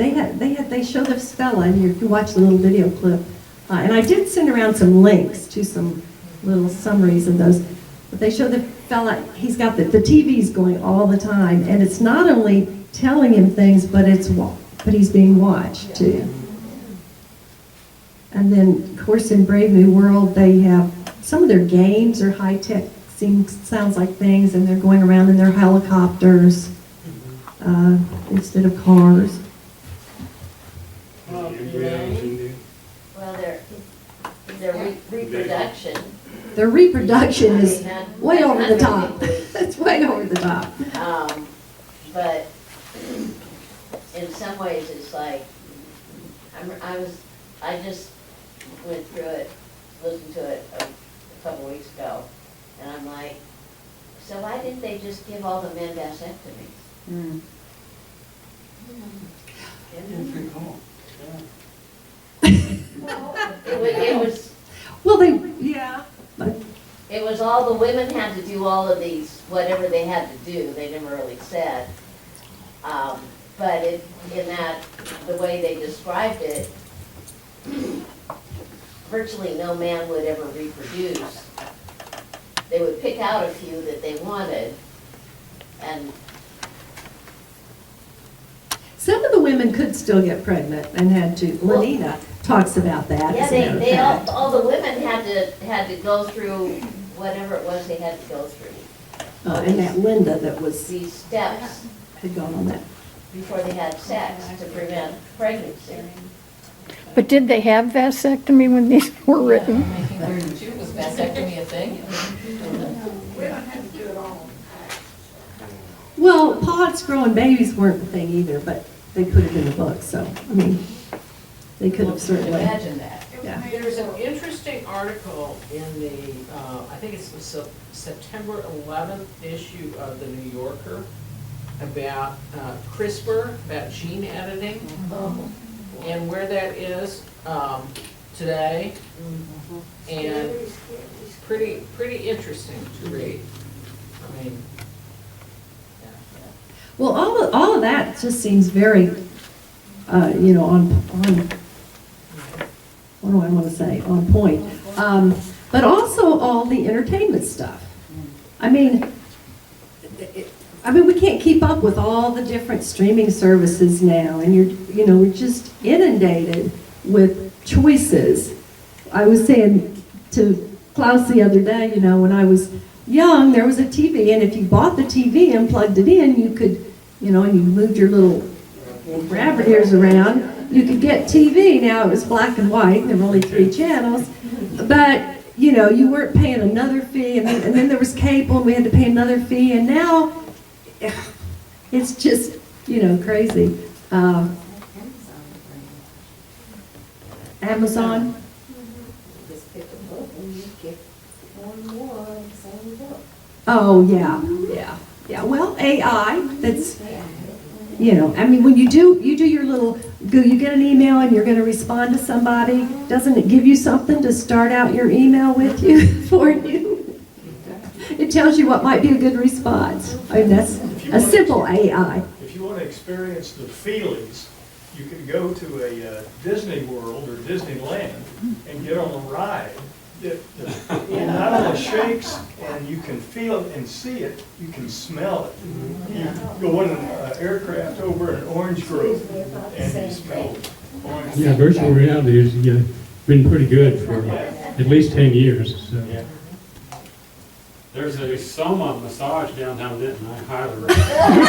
they showed this fella, and if you watch the little video clip, and I did send around some links to some little summaries of those, but they show the fella, he's got the TV's going all the time, and it's not only telling him things, but he's being watched too. And then, of course, in Brave New World, they have, some of their games are high-tech, sounds like things, and they're going around in their helicopters instead of cars. Embryos in there. Well, their reproduction. Their reproduction is way over the top. 100 weeks. It's way over the top. But in some ways, it's like, I just went through it, listened to it a couple weeks ago, and I'm like, so why didn't they just give all the men vasectomies? It was, Well, yeah. But it was all the women had to do all of these, whatever they had to do, they never really said. But in that, the way they described it, virtually no man would ever reproduce. They would pick out a few that they wanted, and some of the women could still get pregnant and had to. Lenina talks about that. yeah, as a matter of they fact. all the women had to go through whatever it was they had to go through. And that Linda that was These steps had gone on that. before they had sex to prevent pregnancy. But did they have vasectomy when these were written? 1932 was vasectomy a thing? Well, pods growing babies weren't the thing either, but they put it in the book. So I mean, they could have certainly. Imagine that. Yeah. There's an interesting article in the, I think it's the September 11th issue of the New Yorker about CRISPR, about gene editing, and where that is today, and pretty interesting to read. I mean, Well, all of that just seems very, on what do I want to say, on point. But also all the entertainment stuff. I mean, we can't keep up with all the different streaming services now, and we're just inundated with choices. I was saying to Klaus the other day, when I was young, there was a TV, and if you bought the TV and plugged it in, you could, and you moved your little rabbit ears around, you could get TV. Now it was black and white, there were only 3 channels, but, you weren't paying another fee, and then there was cable, and we had to pay another fee, and now it's just, crazy. Amazon. just pick a book and you get one more of the same book. Oh, yeah. Well, AI, that's, You know, I mean, when you do your little, you get an email and you're gonna respond to somebody, doesn't it give you something to start out your email with you, for you? It tells you what might be a good response. I mean, that's a simple AI. If you want to experience the feelings, you can go to a Disney World or Disneyland and get on a ride that not only shakes and you can feel it and see it, you can smell it. You go in an aircraft over an orange grove and you smell orange. Yeah, virtual reality has been pretty good for at least 10 years. So. Yeah. There's a Soma massage downtown Denton, I highly recommend.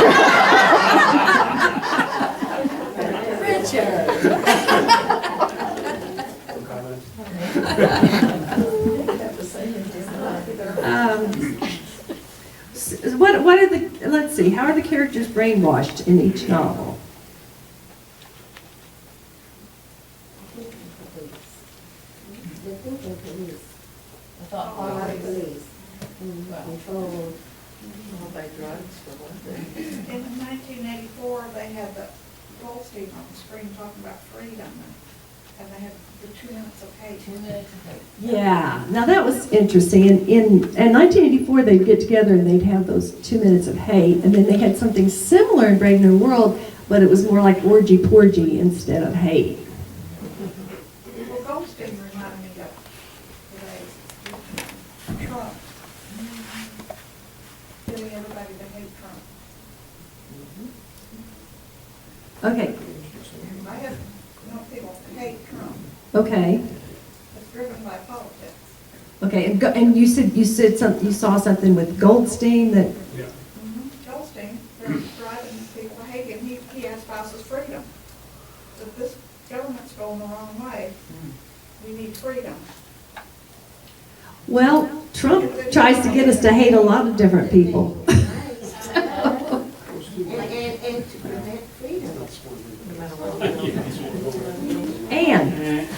What are the, let's see, how are the characters brainwashed in each novel? By drugs for one thing. In 1984, they had the Goldstein on the screen talking about freedom, and they had the 2 minutes of hate. 2 minutes of hate. Yeah, now that was interesting. In 1984, they'd get together and they'd have those 2 minutes of hate, and then they had something similar in Brave New World, but it was more like orgy-porgy instead of hate. Well, Goldstein reminded me of Trump. Getting everybody to hate Trump. Okay, I have people hate Trump. okay, It's driven by politics. okay. And you said something. You saw something with Goldstein that. Yeah. Goldstein, they're driving people to hate him. He espouses freedom. But this government's going the wrong way. We need freedom. Well, Trump tries to get us to hate a lot of different people. And to prevent freedom. Anne,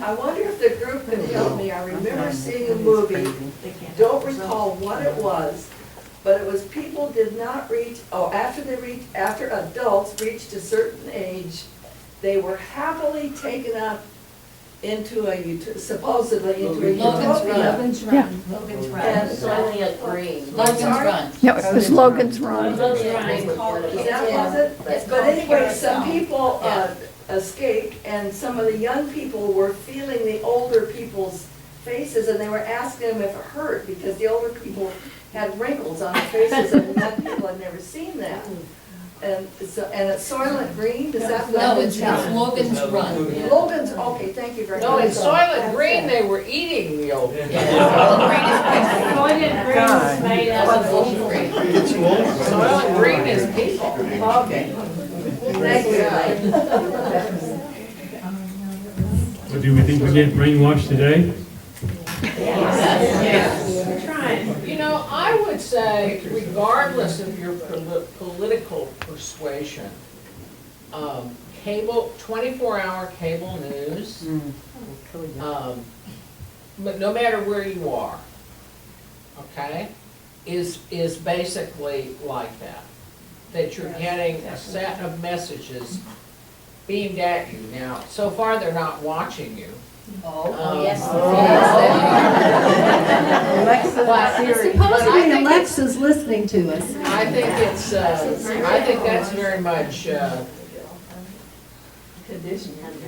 I wonder if the group could help me. I remember seeing a movie, don't recall what it was, but it was people did not reach, after adults reached a certain age, they were happily taken up into supposedly into a utopia. Logan's Run. Logan's And Run. It's only a green. Logan's Run. No, it was Logan's Run. Logan's Run. Is that was It's it? But anyway, called some Carousel. people Yeah. escaped, and some of the young people were feeling the older people's faces, and they were asking them if it hurt, because the older people had wrinkles on their faces, and the young people had never seen that. And it's Soylent Green, does that? No, it's Logan's Run. Logan's, okay, thank you very much. No, in Soylent Green, they were eating the old. Soylent Green is made out of ocean green. Soylent Green is people. Okay. Thank you. Well, do we think we get brainwashed today? Yes. Trying. You know, I would say, regardless of your political persuasion, cable, 24-hour cable news, but no matter where you are, okay, is basically like that. That you're getting a set of messages beamed at you. Now, so far, they're not watching you. Oh, yes. supposedly Alexa's listening to us. I think it's, I think that's very much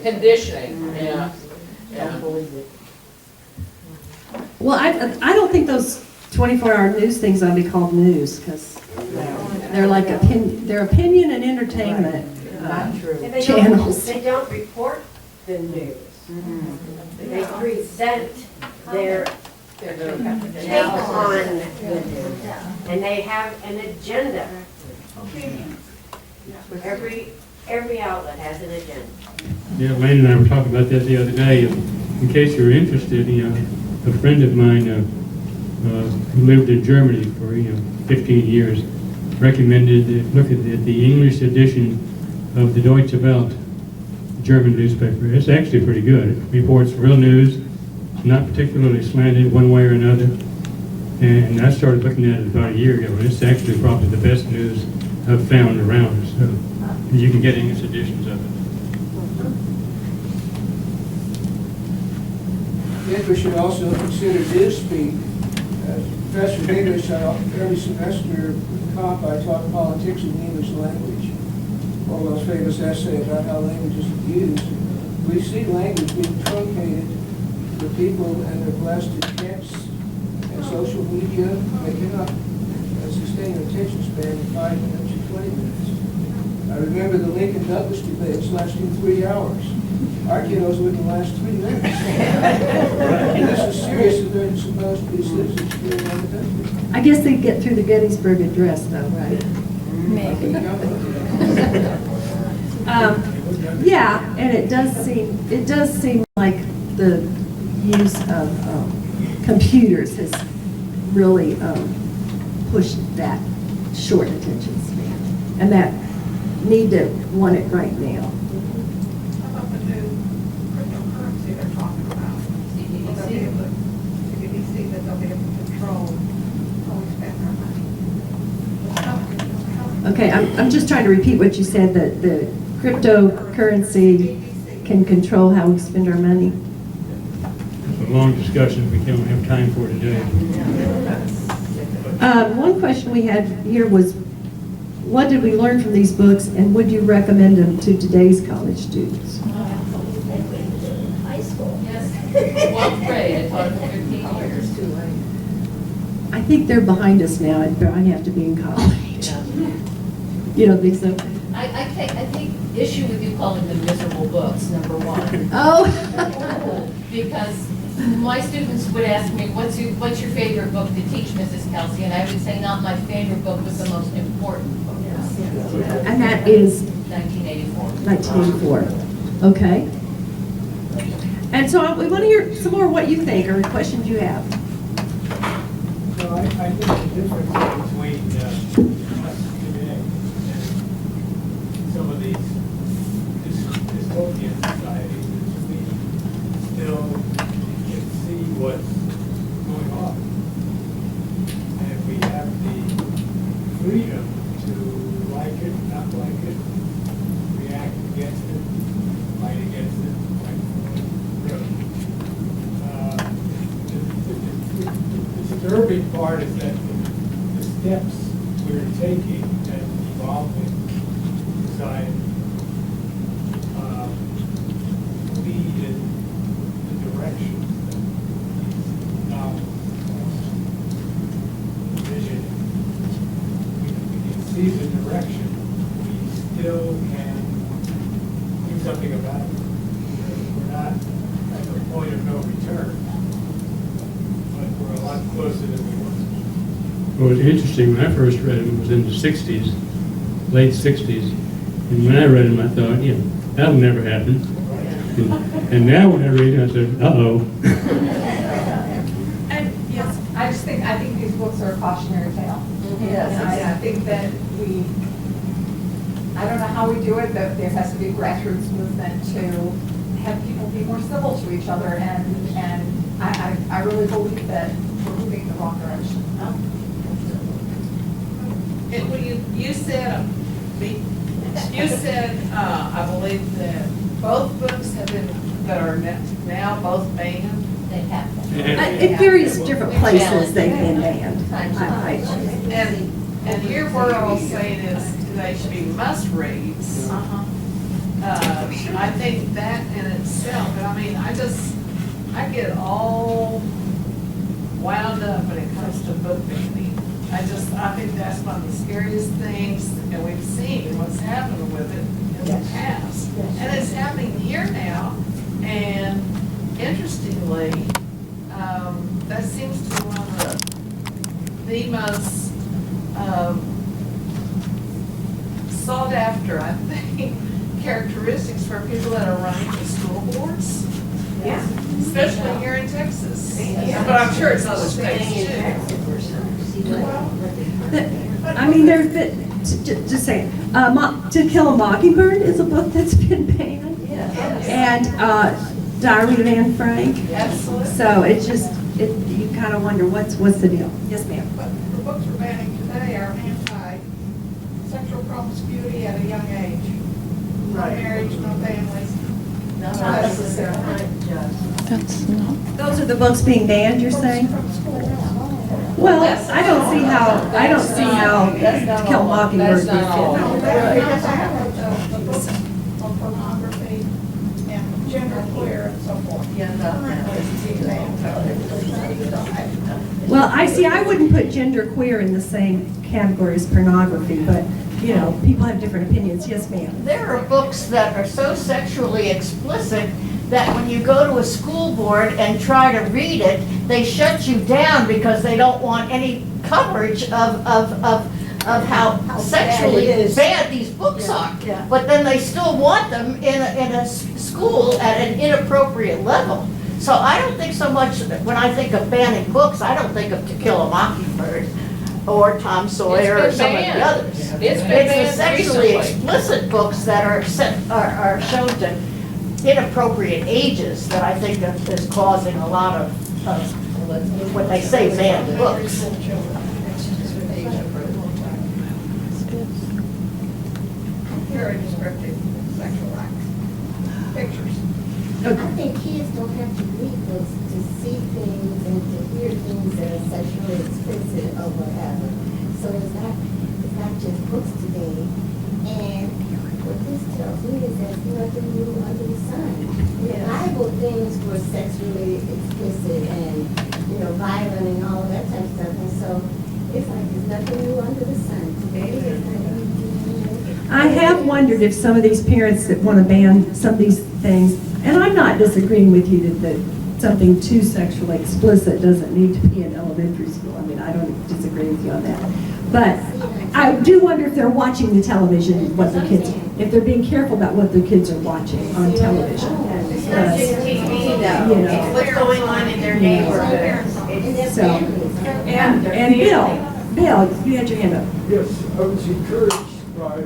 conditioning, yeah. Well, I don't think those 24-hour news things ought to be called news, because they're like they're opinion and entertainment channels. They don't report the news. They present their take on the news. And they have an agenda. Every outlet has an agenda. Yeah, Lane and I were talking about that the other day. In case you're interested, a friend of mine who lived in Germany for 15 years recommended look at the English edition of the Deutsche Welt, German newspaper. It's actually pretty good. It reports real news. It's not particularly slanted one way or another. And I started looking at it about a year ago, and it's actually probably the best news have found around us. So you can get English editions of it. I think we should also consider newspeak. As professor of English, every semester in comp, I taught politics in the English language. All those famous essays about how language is abused. We see language being truncated for people, and they're blessed in text and social media. They cannot sustain an attention span of 5 minutes or 20 minutes. I remember the Lincoln Douglas debates lasting 3 hours. Our kiddos wouldn't last 3 minutes. And this is serious, and they're supposed to be citizens here in the country. I guess they get through the Gettysburg Address though, right? Maybe. Yeah, and it does seem like the use of computers has really pushed that short attention span, and that need to want it right now. How about the new cryptocurrency they're talking about? They'll be able to, CBDC, that they'll be able to control how we spend our money. Okay, I'm just trying to repeat what you said, that the cryptocurrency can control how we spend our money. It's a long discussion we don't have time for today. One question we had here was, what did we learn from these books, and would you recommend them to today's college students? High school. Yes, 1st grade, I taught for 15 years. I think they're behind us now, and I have to be in college. You don't think so? I take issue with you calling them miserable books, number one. Oh. Because my students would ask me, what's your favorite book to teach, Mrs. Kelsey? And I would say, not my favorite book, but the most important book. And that is 1984. 1984. Okay. And so we want to hear some more what you think, or questions you have. So I think the difference between us today and some of these dystopian societies is we still can see what's going on. And we have the freedom to like it, not like it, react against it, fight against it, fight for it. The disturbing part is that the steps we're taking as an evolving society lead in the direction that these novels vision. We can see the direction, we still can do something about it. We're not at the point of no return, but we're a lot closer than we were. Well, it was interesting, when I first read them, it was in the 60s, late 60s. And when I read them, I thought, yeah, that'll never happen. And now when I read them, I said, uh-oh. And yes, I think these books are a cautionary tale. Yes. I think that I don't know how we do it, but there has to be a grassroots movement to have people be more civil to each other, and I really believe that we're moving in the wrong direction. And when you said, I believe that both books have been, that are now both banned. They have them. In various different places they've been banned. And here we're all saying is they should be must-reads. I think that in itself, I mean, I get all wound up when it comes to book banning. I think that's one of the scariest things, and we've seen what's happened with it in the past. And it's happening here now, and interestingly, that seems to be one of the most sought after, I think, characteristics for people that are running for school boards. Yeah. Especially here in Texas. But I'm sure it's other states too. I mean, there's been, just saying, To Kill a Mockingbird is a book that's been banned. And Diary of Anne Frank. Absolutely. So it's just, you kind of wonder what's the deal. Yes, ma'am. But the books we're banning today are anti-sexual promiscuity at a young age. No Right. marriage, no families. Not necessarily. That's not, Those are the books being banned, you're saying? From schools. Well, I don't see how To Kill a Mockingbird would That's not all. No, fit. they just have the books of pornography and gender queer and so forth. Yeah, Well, I wouldn't put gender queer in the same category as pornography, but, you know, people have different opinions. Yes, ma'am. There are books that are so sexually explicit that when you go to a school board and try to read it, they shut you down because they don't want any coverage of how sexually bad these books are. Yeah. But then they still want them in a school at an inappropriate level. So I don't think so much, when I think of banning books, I don't think of To Kill a Mockingbird or Tom Sawyer or It's some of been the banned. others. It's been It's the banned sexually recently. explicit books that are shown to inappropriate ages that I think is causing a lot of what they say banned books. Very descriptive sexual acts. Pictures. I think kids don't have to read books to see things and to hear things that are sexually explicit or whatever. So it's not just books today. And what this tells me is there's nothing new under the sun. The Bible things were sexually explicit and, violent and all that type of stuff. And so it's like there's nothing new under the sun. Today is not anything new. I have wondered if some of these parents that want to ban some of these things, and I'm not disagreeing with you that something too sexually explicit doesn't need to be in elementary school. I mean, I don't disagree with you on that. But I do wonder if they're watching the television, if they're being careful about what their kids are watching on television. It's not just TV though, it's what's going on in their neighborhood. So, and Bill, you had your hand up. Yes, I was encouraged by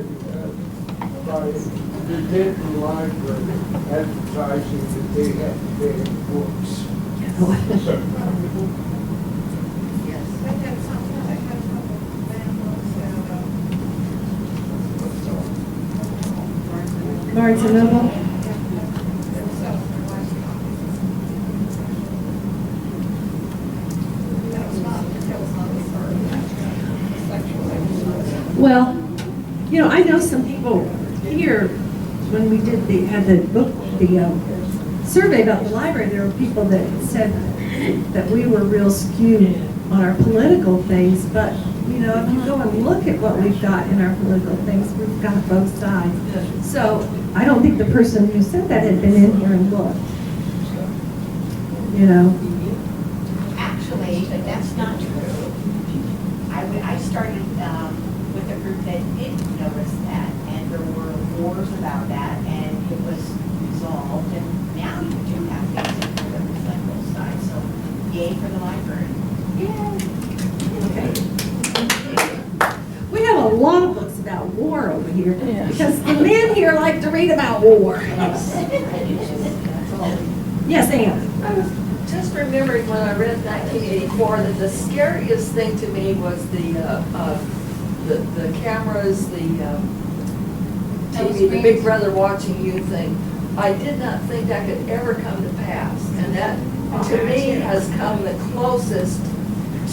the Denton Library advertising that they have banned books. So, They had something, they had some band books Barnes and Noble? Well, I know some people here, when we had the survey about the library, there were people that said that we were real skewed on our political things, but, if you go and look at what we've got in our political things, we've got both sides. So I don't think the person who said that had been in here and looked. Actually, that's not true. I started with a group that did notice that, and there were wars about that, and it was resolved, and now you do have things that represent both sides, so yay for the library. Okay. We have a lot of books about war over here, because the men here like to read about war. Yes, Ann? I was just remembering when I read 1984 that the scariest thing to me was the cameras, the TV, the Big Brother watching you thing. I did not think that could ever come to pass, and that to me has come the closest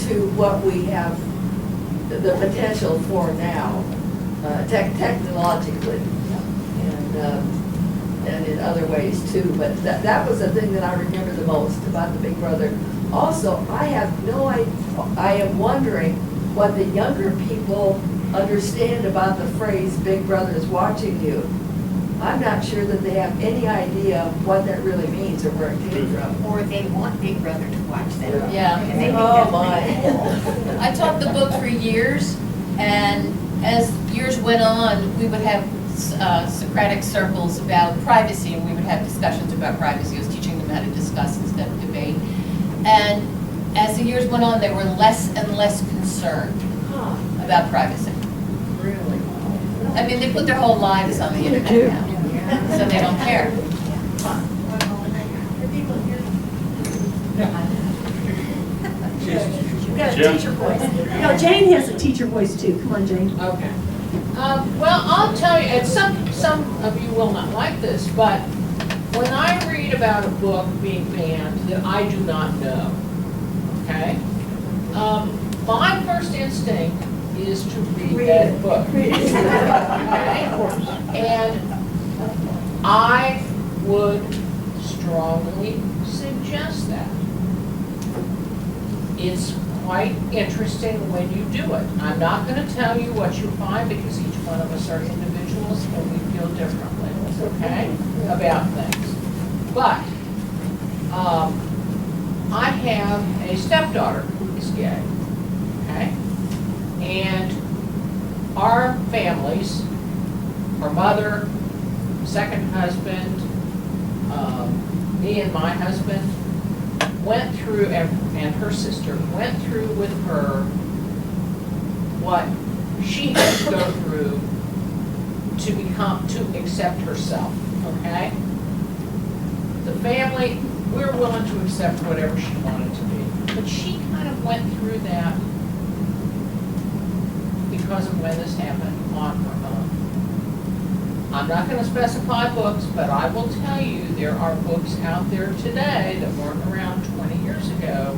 to what we have the potential for now, technologically, and in other ways too. But that was the thing that I remember the most about the Big Brother. Also, I am wondering what the younger people understand about the phrase "Big Brother is watching you." I'm not sure that they have any idea what that really means or where it came from. Or they want Big Brother to watch them. Yeah. And they think Oh, that's my. pretty cool. I taught the book for years, and as years went on, we would have Socratic circles about privacy, and we would have discussions about privacy. I was teaching them how to discuss instead of debate. And as the years went on, they were less and less concerned about privacy. Really? I mean, they put their whole lives on the internet now, so they don't care. You've got a teacher voice. No, Jane has a teacher voice too. Come on, Jane. Okay. Well, I'll tell you, and some of you will not like this, but when I read about a book being banned that I do not know, okay? My first instinct is to read that book. Okay? And I would strongly suggest that. It's quite interesting when you do it. I'm not going to tell you what you find because each one of us are individuals and we feel differently, okay, about things. But I have a stepdaughter who is gay, okay? And our families, her mother, second husband, me and my husband, went through, and her sister, went through with her what she had to go through to accept herself, okay? The family, we're willing to accept whatever she wanted to be. But she kind of went through that because of when this happened on her own. I'm not going to specify books, but I will tell you there are books out there today that weren't around 20 years ago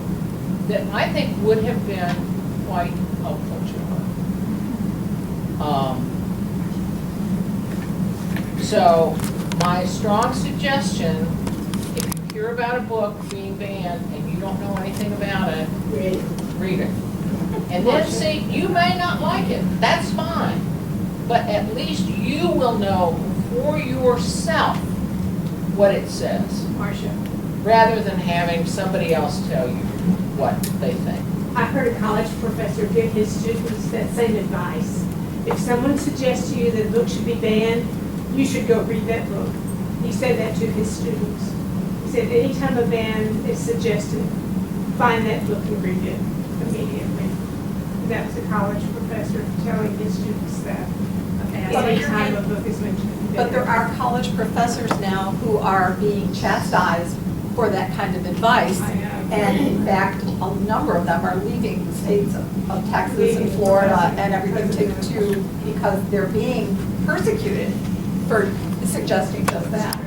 that I think would have been quite helpful to her. So my strong suggestion, if you hear about a book being banned and you don't know anything about it, read it. And then see, you may not like it, that's fine. But at least you will know for yourself what it says. Marcia. Rather than having somebody else tell you what they think. I heard a college professor give his students that same advice. If someone suggests to you that a book should be banned, you should go read that book. He said that to his students. He said anytime a ban is suggested, find that book and read it immediately. That was a college professor telling his students that. Anytime a book is mentioned. But there are college professors now who are being chastised for that kind of advice. And in fact, a number of them are leaving the states of Texas and Florida and everything to because they're being persecuted for suggesting just that.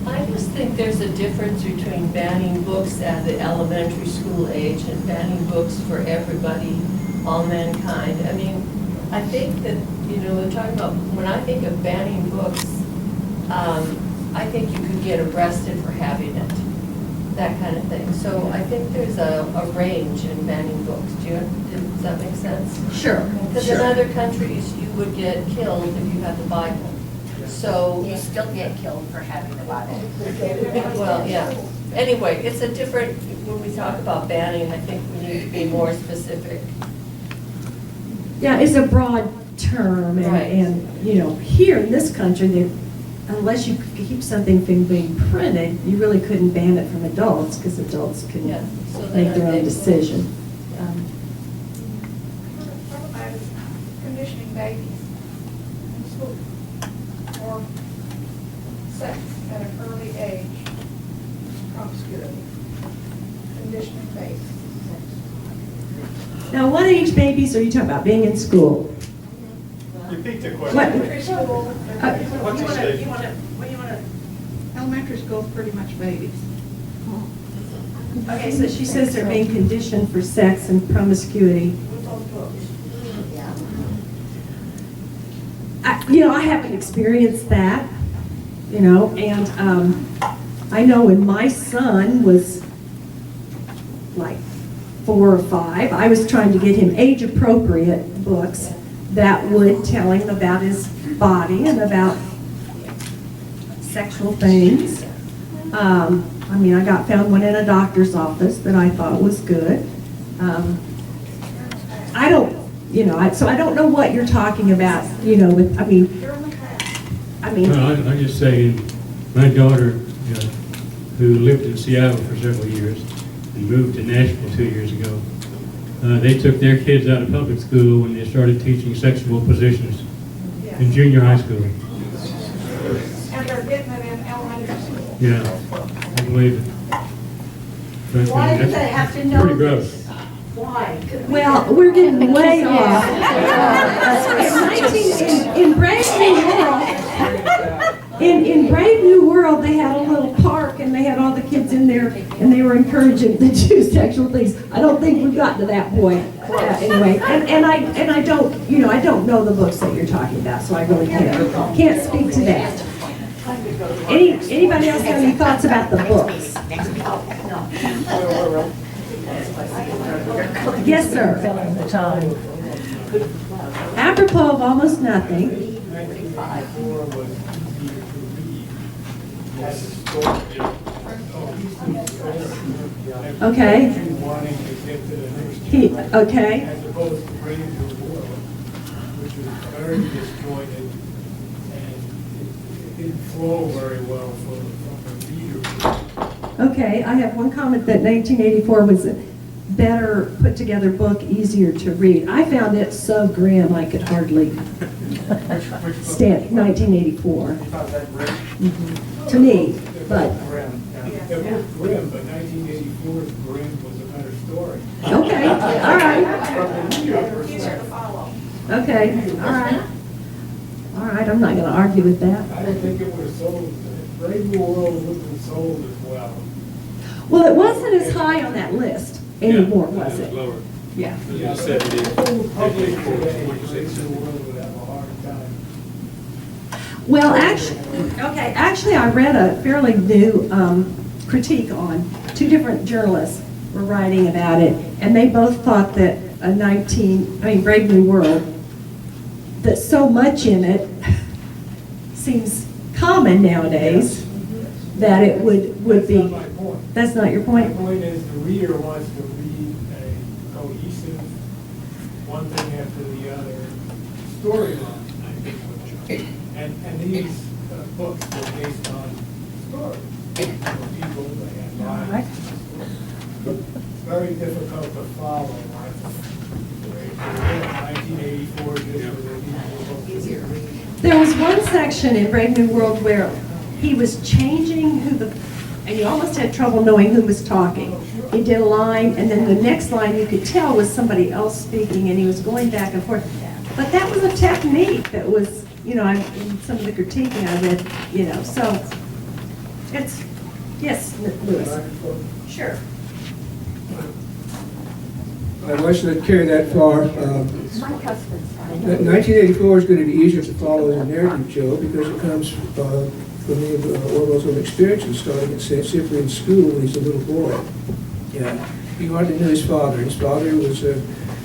I just think there's a difference between banning books at the elementary school age and banning books for everybody, all mankind. I mean, I think that, we're talking about, when I think of banning books, I think you could get arrested for having it, that kind of thing. So I think there's a range in banning books. Does that make sense? Sure. Because in other countries, you would get killed if you had the Bible. So You still get killed for having the Bible. well, yeah. Anyway, it's a different, when we talk about banning, I think we need to be more specific. Yeah, it's a broad term, and here in this country, unless you keep something from being printed, you really couldn't ban it from adults, because adults can make their own decision. What about conditioning babies in school or sex at an early age, promiscuity, conditioning babies? Now, what age babies are you talking about, being in school? Repeat the question. Elementary school. What's the stage? Elementary school is pretty much babies. Okay, so she says they're being conditioned for sex and promiscuity. I haven't experienced that, and I know when my son was like 4 or 5, I was trying to get him age-appropriate books that would tell him about his body and about sexual things. I found one in a doctor's office that I thought was good. I don't, so I don't know what you're talking about, with, Well, I just say, my daughter, who lived in Seattle for several years and moved to Nashville 2 years ago, they took their kids out of public school when they started teaching sexual positions in junior high school. And they're getting it in elementary school. Yeah, I believe it. But, Why do they have to know pretty gross. Why Why? Well, we're getting way off. In Brave New World, in Brave New World, they had a little park and they had all the kids in there and they were encouraging the do sexual things. I don't think we've gotten to that point. Anyway, and I don't, I don't know the books that you're talking about, so I really can't speak to that. Anybody else have any thoughts about the books? Yes, sir. Apropos of almost nothing. 1984 was easier to read. Has a story. Okay. Wanting to get to the next Okay. as opposed to Brave New World, which was very disjointed and it didn't flow very well from a reader. Okay, I have one comment that 1984 was a better put together book, easier to read. I found it so grim I could hardly stand 1984. To me, but It was grim, but 1984's grim was a better story. okay, all right. Easier to follow. Okay, all right. All right, I'm not going to argue with that. I don't think it would have sold, Brave New World wouldn't have sold as well. Well, it wasn't as high on that list anymore, was it? Lower. Yeah. Yeah, the full public today, Brave New World would have a hard time. Well, actually, I read a fairly new critique on two different journalists were writing about it, and they both thought that Brave New World, that so much in it seems common nowadays that it would be. That's not my point. That's not your point? My point is the reader wants to read a cohesive, one thing after the other storyline, I think. And these books were based on stories. People that had lives. It's very difficult to follow. 1984 just was easier. There was one section in Brave New World where he was changing and you almost had trouble knowing who was talking. He did a line, and then the next line you could tell was somebody else speaking, and he was going back and forth. But that was a technique that was, in some of the critiquing I read, so it's, yes, Louis. Sure. I wish I'd carry that far. 1984 is going to be easier to follow as a narrative, Joe, because it comes from Orwell's own experiences, starting at St. Cyprian's School when he's a little boy. Yeah, he hardly knew his father. His father was a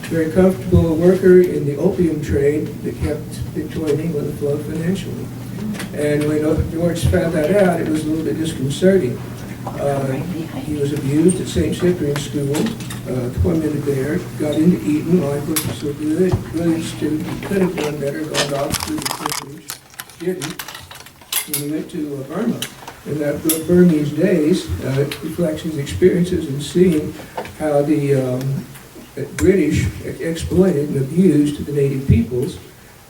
very comfortable worker in the opium trade that kept Victorian England afloat financially. And when George found that out, it was a little bit disconcerting. He was abused at St. Cyprian's School, tormented there, got into Eton, life was so good, brilliant student, he could have done better, gone off to the privilege, didn't. And he went to Burma. In that book, Burmese Days, reflects his experiences in seeing how the British exploited and abused the native peoples,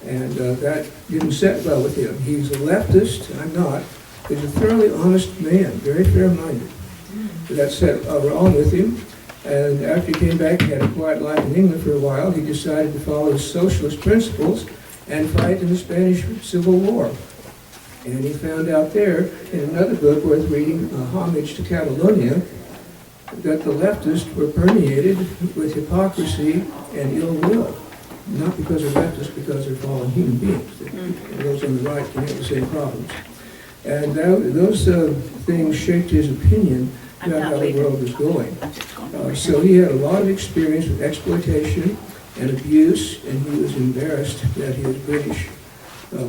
and that didn't set well with him. He's a leftist, I'm not. He's a thoroughly honest man, very fair-minded. So that set wrong with him, and after he came back, he had a quiet life in England for a while. He decided to follow his socialist principles and fight in the Spanish Civil War. And he found out there, in another book worth reading, Homage to Catalonia, that the leftists were permeated with hypocrisy and ill will. Not because they're leftists, because they're fallen human beings. Those on the right can have the same problems. And those things shaped his opinion about how the world was going. So he had a lot of experience with exploitation and abuse, and he was embarrassed that his British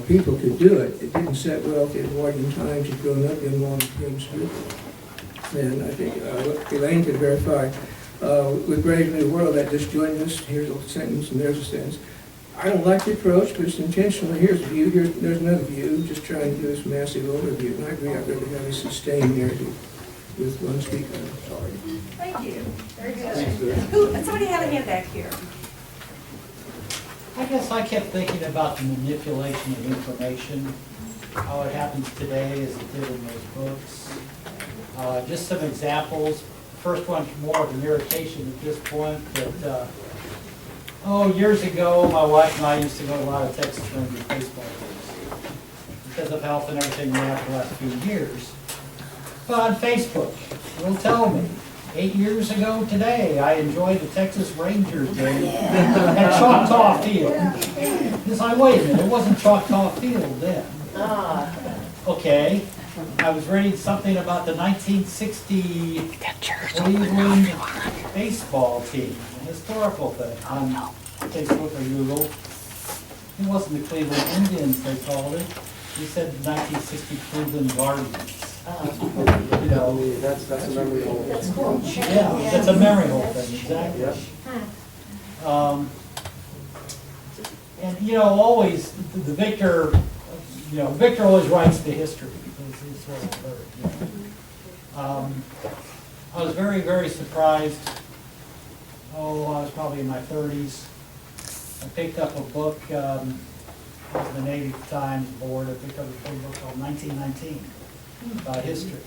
people could do it. It didn't set well with the Edwardian times he'd grown up in long Thames River. And I think Elaine could verify with Brave New World that disjointedness, here's a sentence and there's a sentence. I don't like the approach, but it's intentional. Here's a view, there's another view, just trying to do this massive overview. And I agree, I'd rather have a sustained narrative with one speaker. Sorry. Thank you. Very good. Somebody had a hand back here. I guess I kept thinking about the manipulation of information, how it happens today as it did in those books. Just some examples. first one's more of an irritation at this point, but, years ago, my wife and I used to go to a lot of Texas Rangers baseball games because of health and everything we have for the last few years. But on Facebook, it'll tell me, 8 years ago today, I enjoyed the Texas Rangers game at Choctaw Field. It's like, wait a minute, it wasn't Choctaw Field then. Okay, I was reading something about the 1960 Cleveland baseball team, a historical thing, on Facebook or Google. It wasn't the Cleveland Indians, they called it. He said 1960 Cleveland Guardians. You know, That's a memory hole. That's cool. yeah, that's a memory hole thing, exactly. Yep. And, you know, always, the victor, you know, victor always writes the history, because it's what I've heard, you know. I was very, very surprised, I was probably in my 30s. I picked up a book, I was in the Navy Times board, I picked up a book called 1919, about history.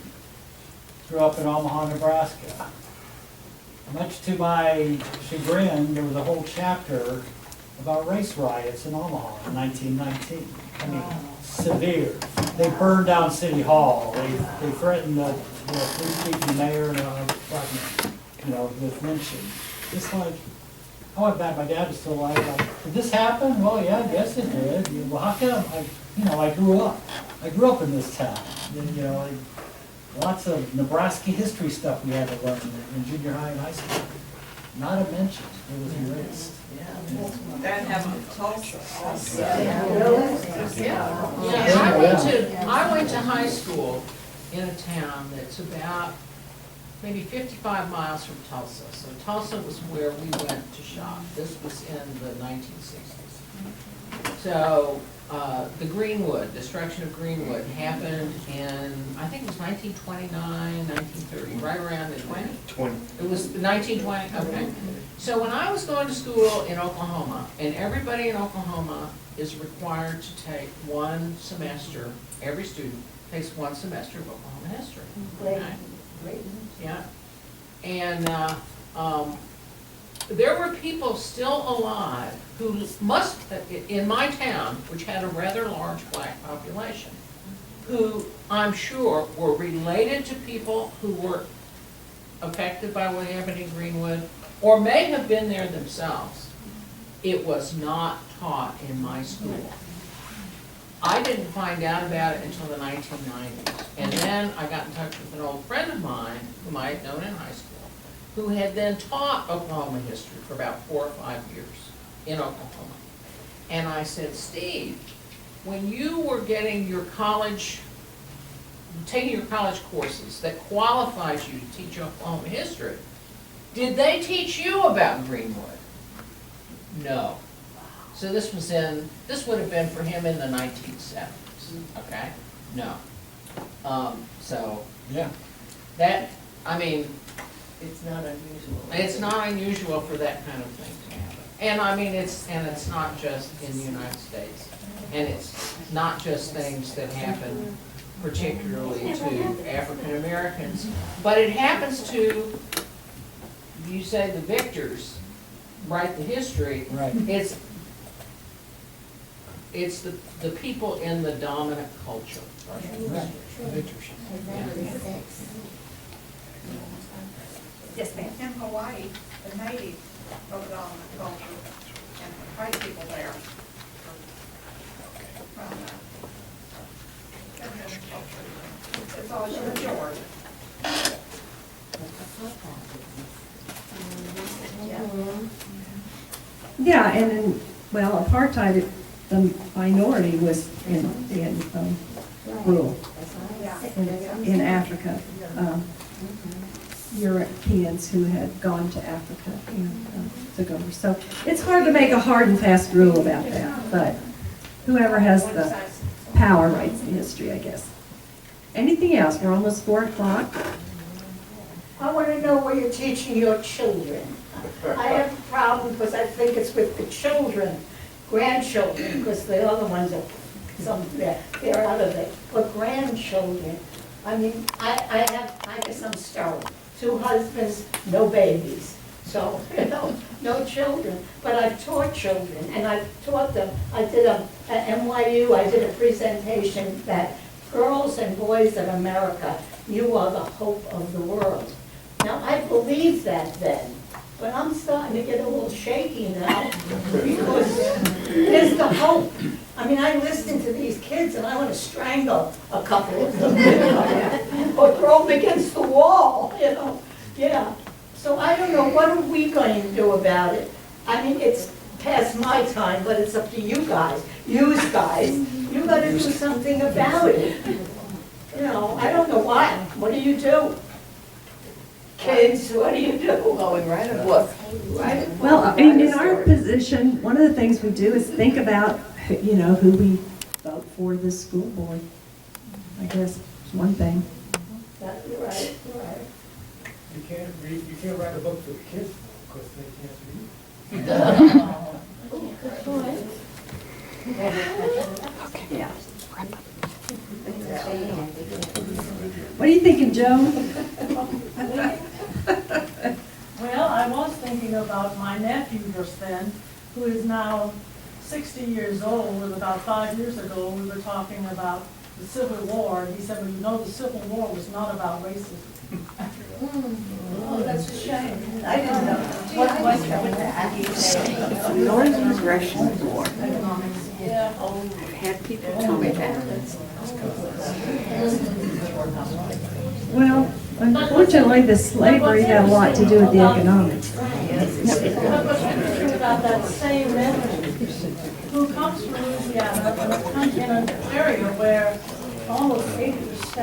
Grew up in Omaha, Nebraska. Much to my chagrin, there was a whole chapter about race riots in Omaha in 1919. I mean, severe. They burned down City Hall. They threatened the police chief and the mayor, you know, with lynching. Just like, I went back, my dad was still alive, like, did this happen? Well, yeah, I guess it did. Well, how come? I grew up. I grew up in this town. And, you know, lots of Nebraska history stuff we had to learn in junior high and high school. Not a mention. It was erased. That happened in Tulsa also. I went to high school in a town that's about maybe 55 miles from Tulsa. So Tulsa was where we went to shop. This was in the 1960s. So the Greenwood, destruction of Greenwood happened in, I think it was 1929, 1930, right around the 20? It was 1920, okay. So when I was going to school in Oklahoma, and everybody in Oklahoma is required to take one semester, every student takes one semester of Oklahoma history. Okay? Yeah. And there were people still alive who must, in my town, which had a rather large black population, who I'm sure were related to people who were affected by what happened in Greenwood, or may have been there themselves. It was not taught in my school. I didn't find out about it until the 1990s. And then I got in touch with an old friend of mine, whom I had known in high school, who had then taught Oklahoma history for about 4 or 5 years in Oklahoma. And I said, Steve, when you were getting your college, taking your college courses that qualifies you to teach Oklahoma history, did they teach you about Greenwood? No. So this would have been for him in the 1970s, okay? No. So, yeah. That, I mean, It's not unusual. it's not unusual for that kind of thing to happen. And I mean, it's not just in the United States. And it's not just things that happen particularly to African Americans, but it happens to, you say the victors write the history. Right. It's the people in the dominant culture. Right. Victors. Yes, ma'am. In Hawaii, the natives are the dominant culture, and the white people there are from the culture. It's all your Georgia. Yeah, and then, well, apartheid, the minority was in rule in Africa. Europeans who had gone to Africa and took over. So it's hard to make a hard and fast rule about that, but whoever has the power writes the history, I guess. Anything else? We're almost 4 o'clock. I want to know where you're teaching your children. I have a problem because I think it's with the children, grandchildren, because the other ones are they're out of it. But grandchildren, I mean, I guess I'm sterile. 2 husbands, no babies. So, no children. But I've taught children, and I've taught them. I did at NYU, I did a presentation that girls and boys in America, you are the hope of the world. Now, I believed that then, but I'm starting to get a little shaky now because there's the hope. I mean, I listen to these kids and I want to strangle a couple of them, or throw them against the wall, Yeah. So I don't know, what are we going to do about it? I mean, it's past my time, but it's up to you guys. You guys, you got to do something about it. I don't know what. What do you do? Kids, what do you do? Oh, and write a book. Well, I mean, in our position, one of the things we do is think about, who we vote for this school board. I guess is one thing. That's right, right. You can't write a book for the kids because they can't read. Good point. Yeah. What are you thinking, Joe? Well, I was thinking about my nephew just then, who is now 60 years old, and about 5 years ago, we were talking about the Civil War, and he said, well, the Civil War was not about racism. Oh, that's a shame. I didn't know. What was that? Northern Russian War. Yeah. I've had people tell me that. Well, unfortunately, the slavery had a lot to do with the economics. But what's interesting about that same nephew, who comes from Louisiana, and comes in an area where almost 80%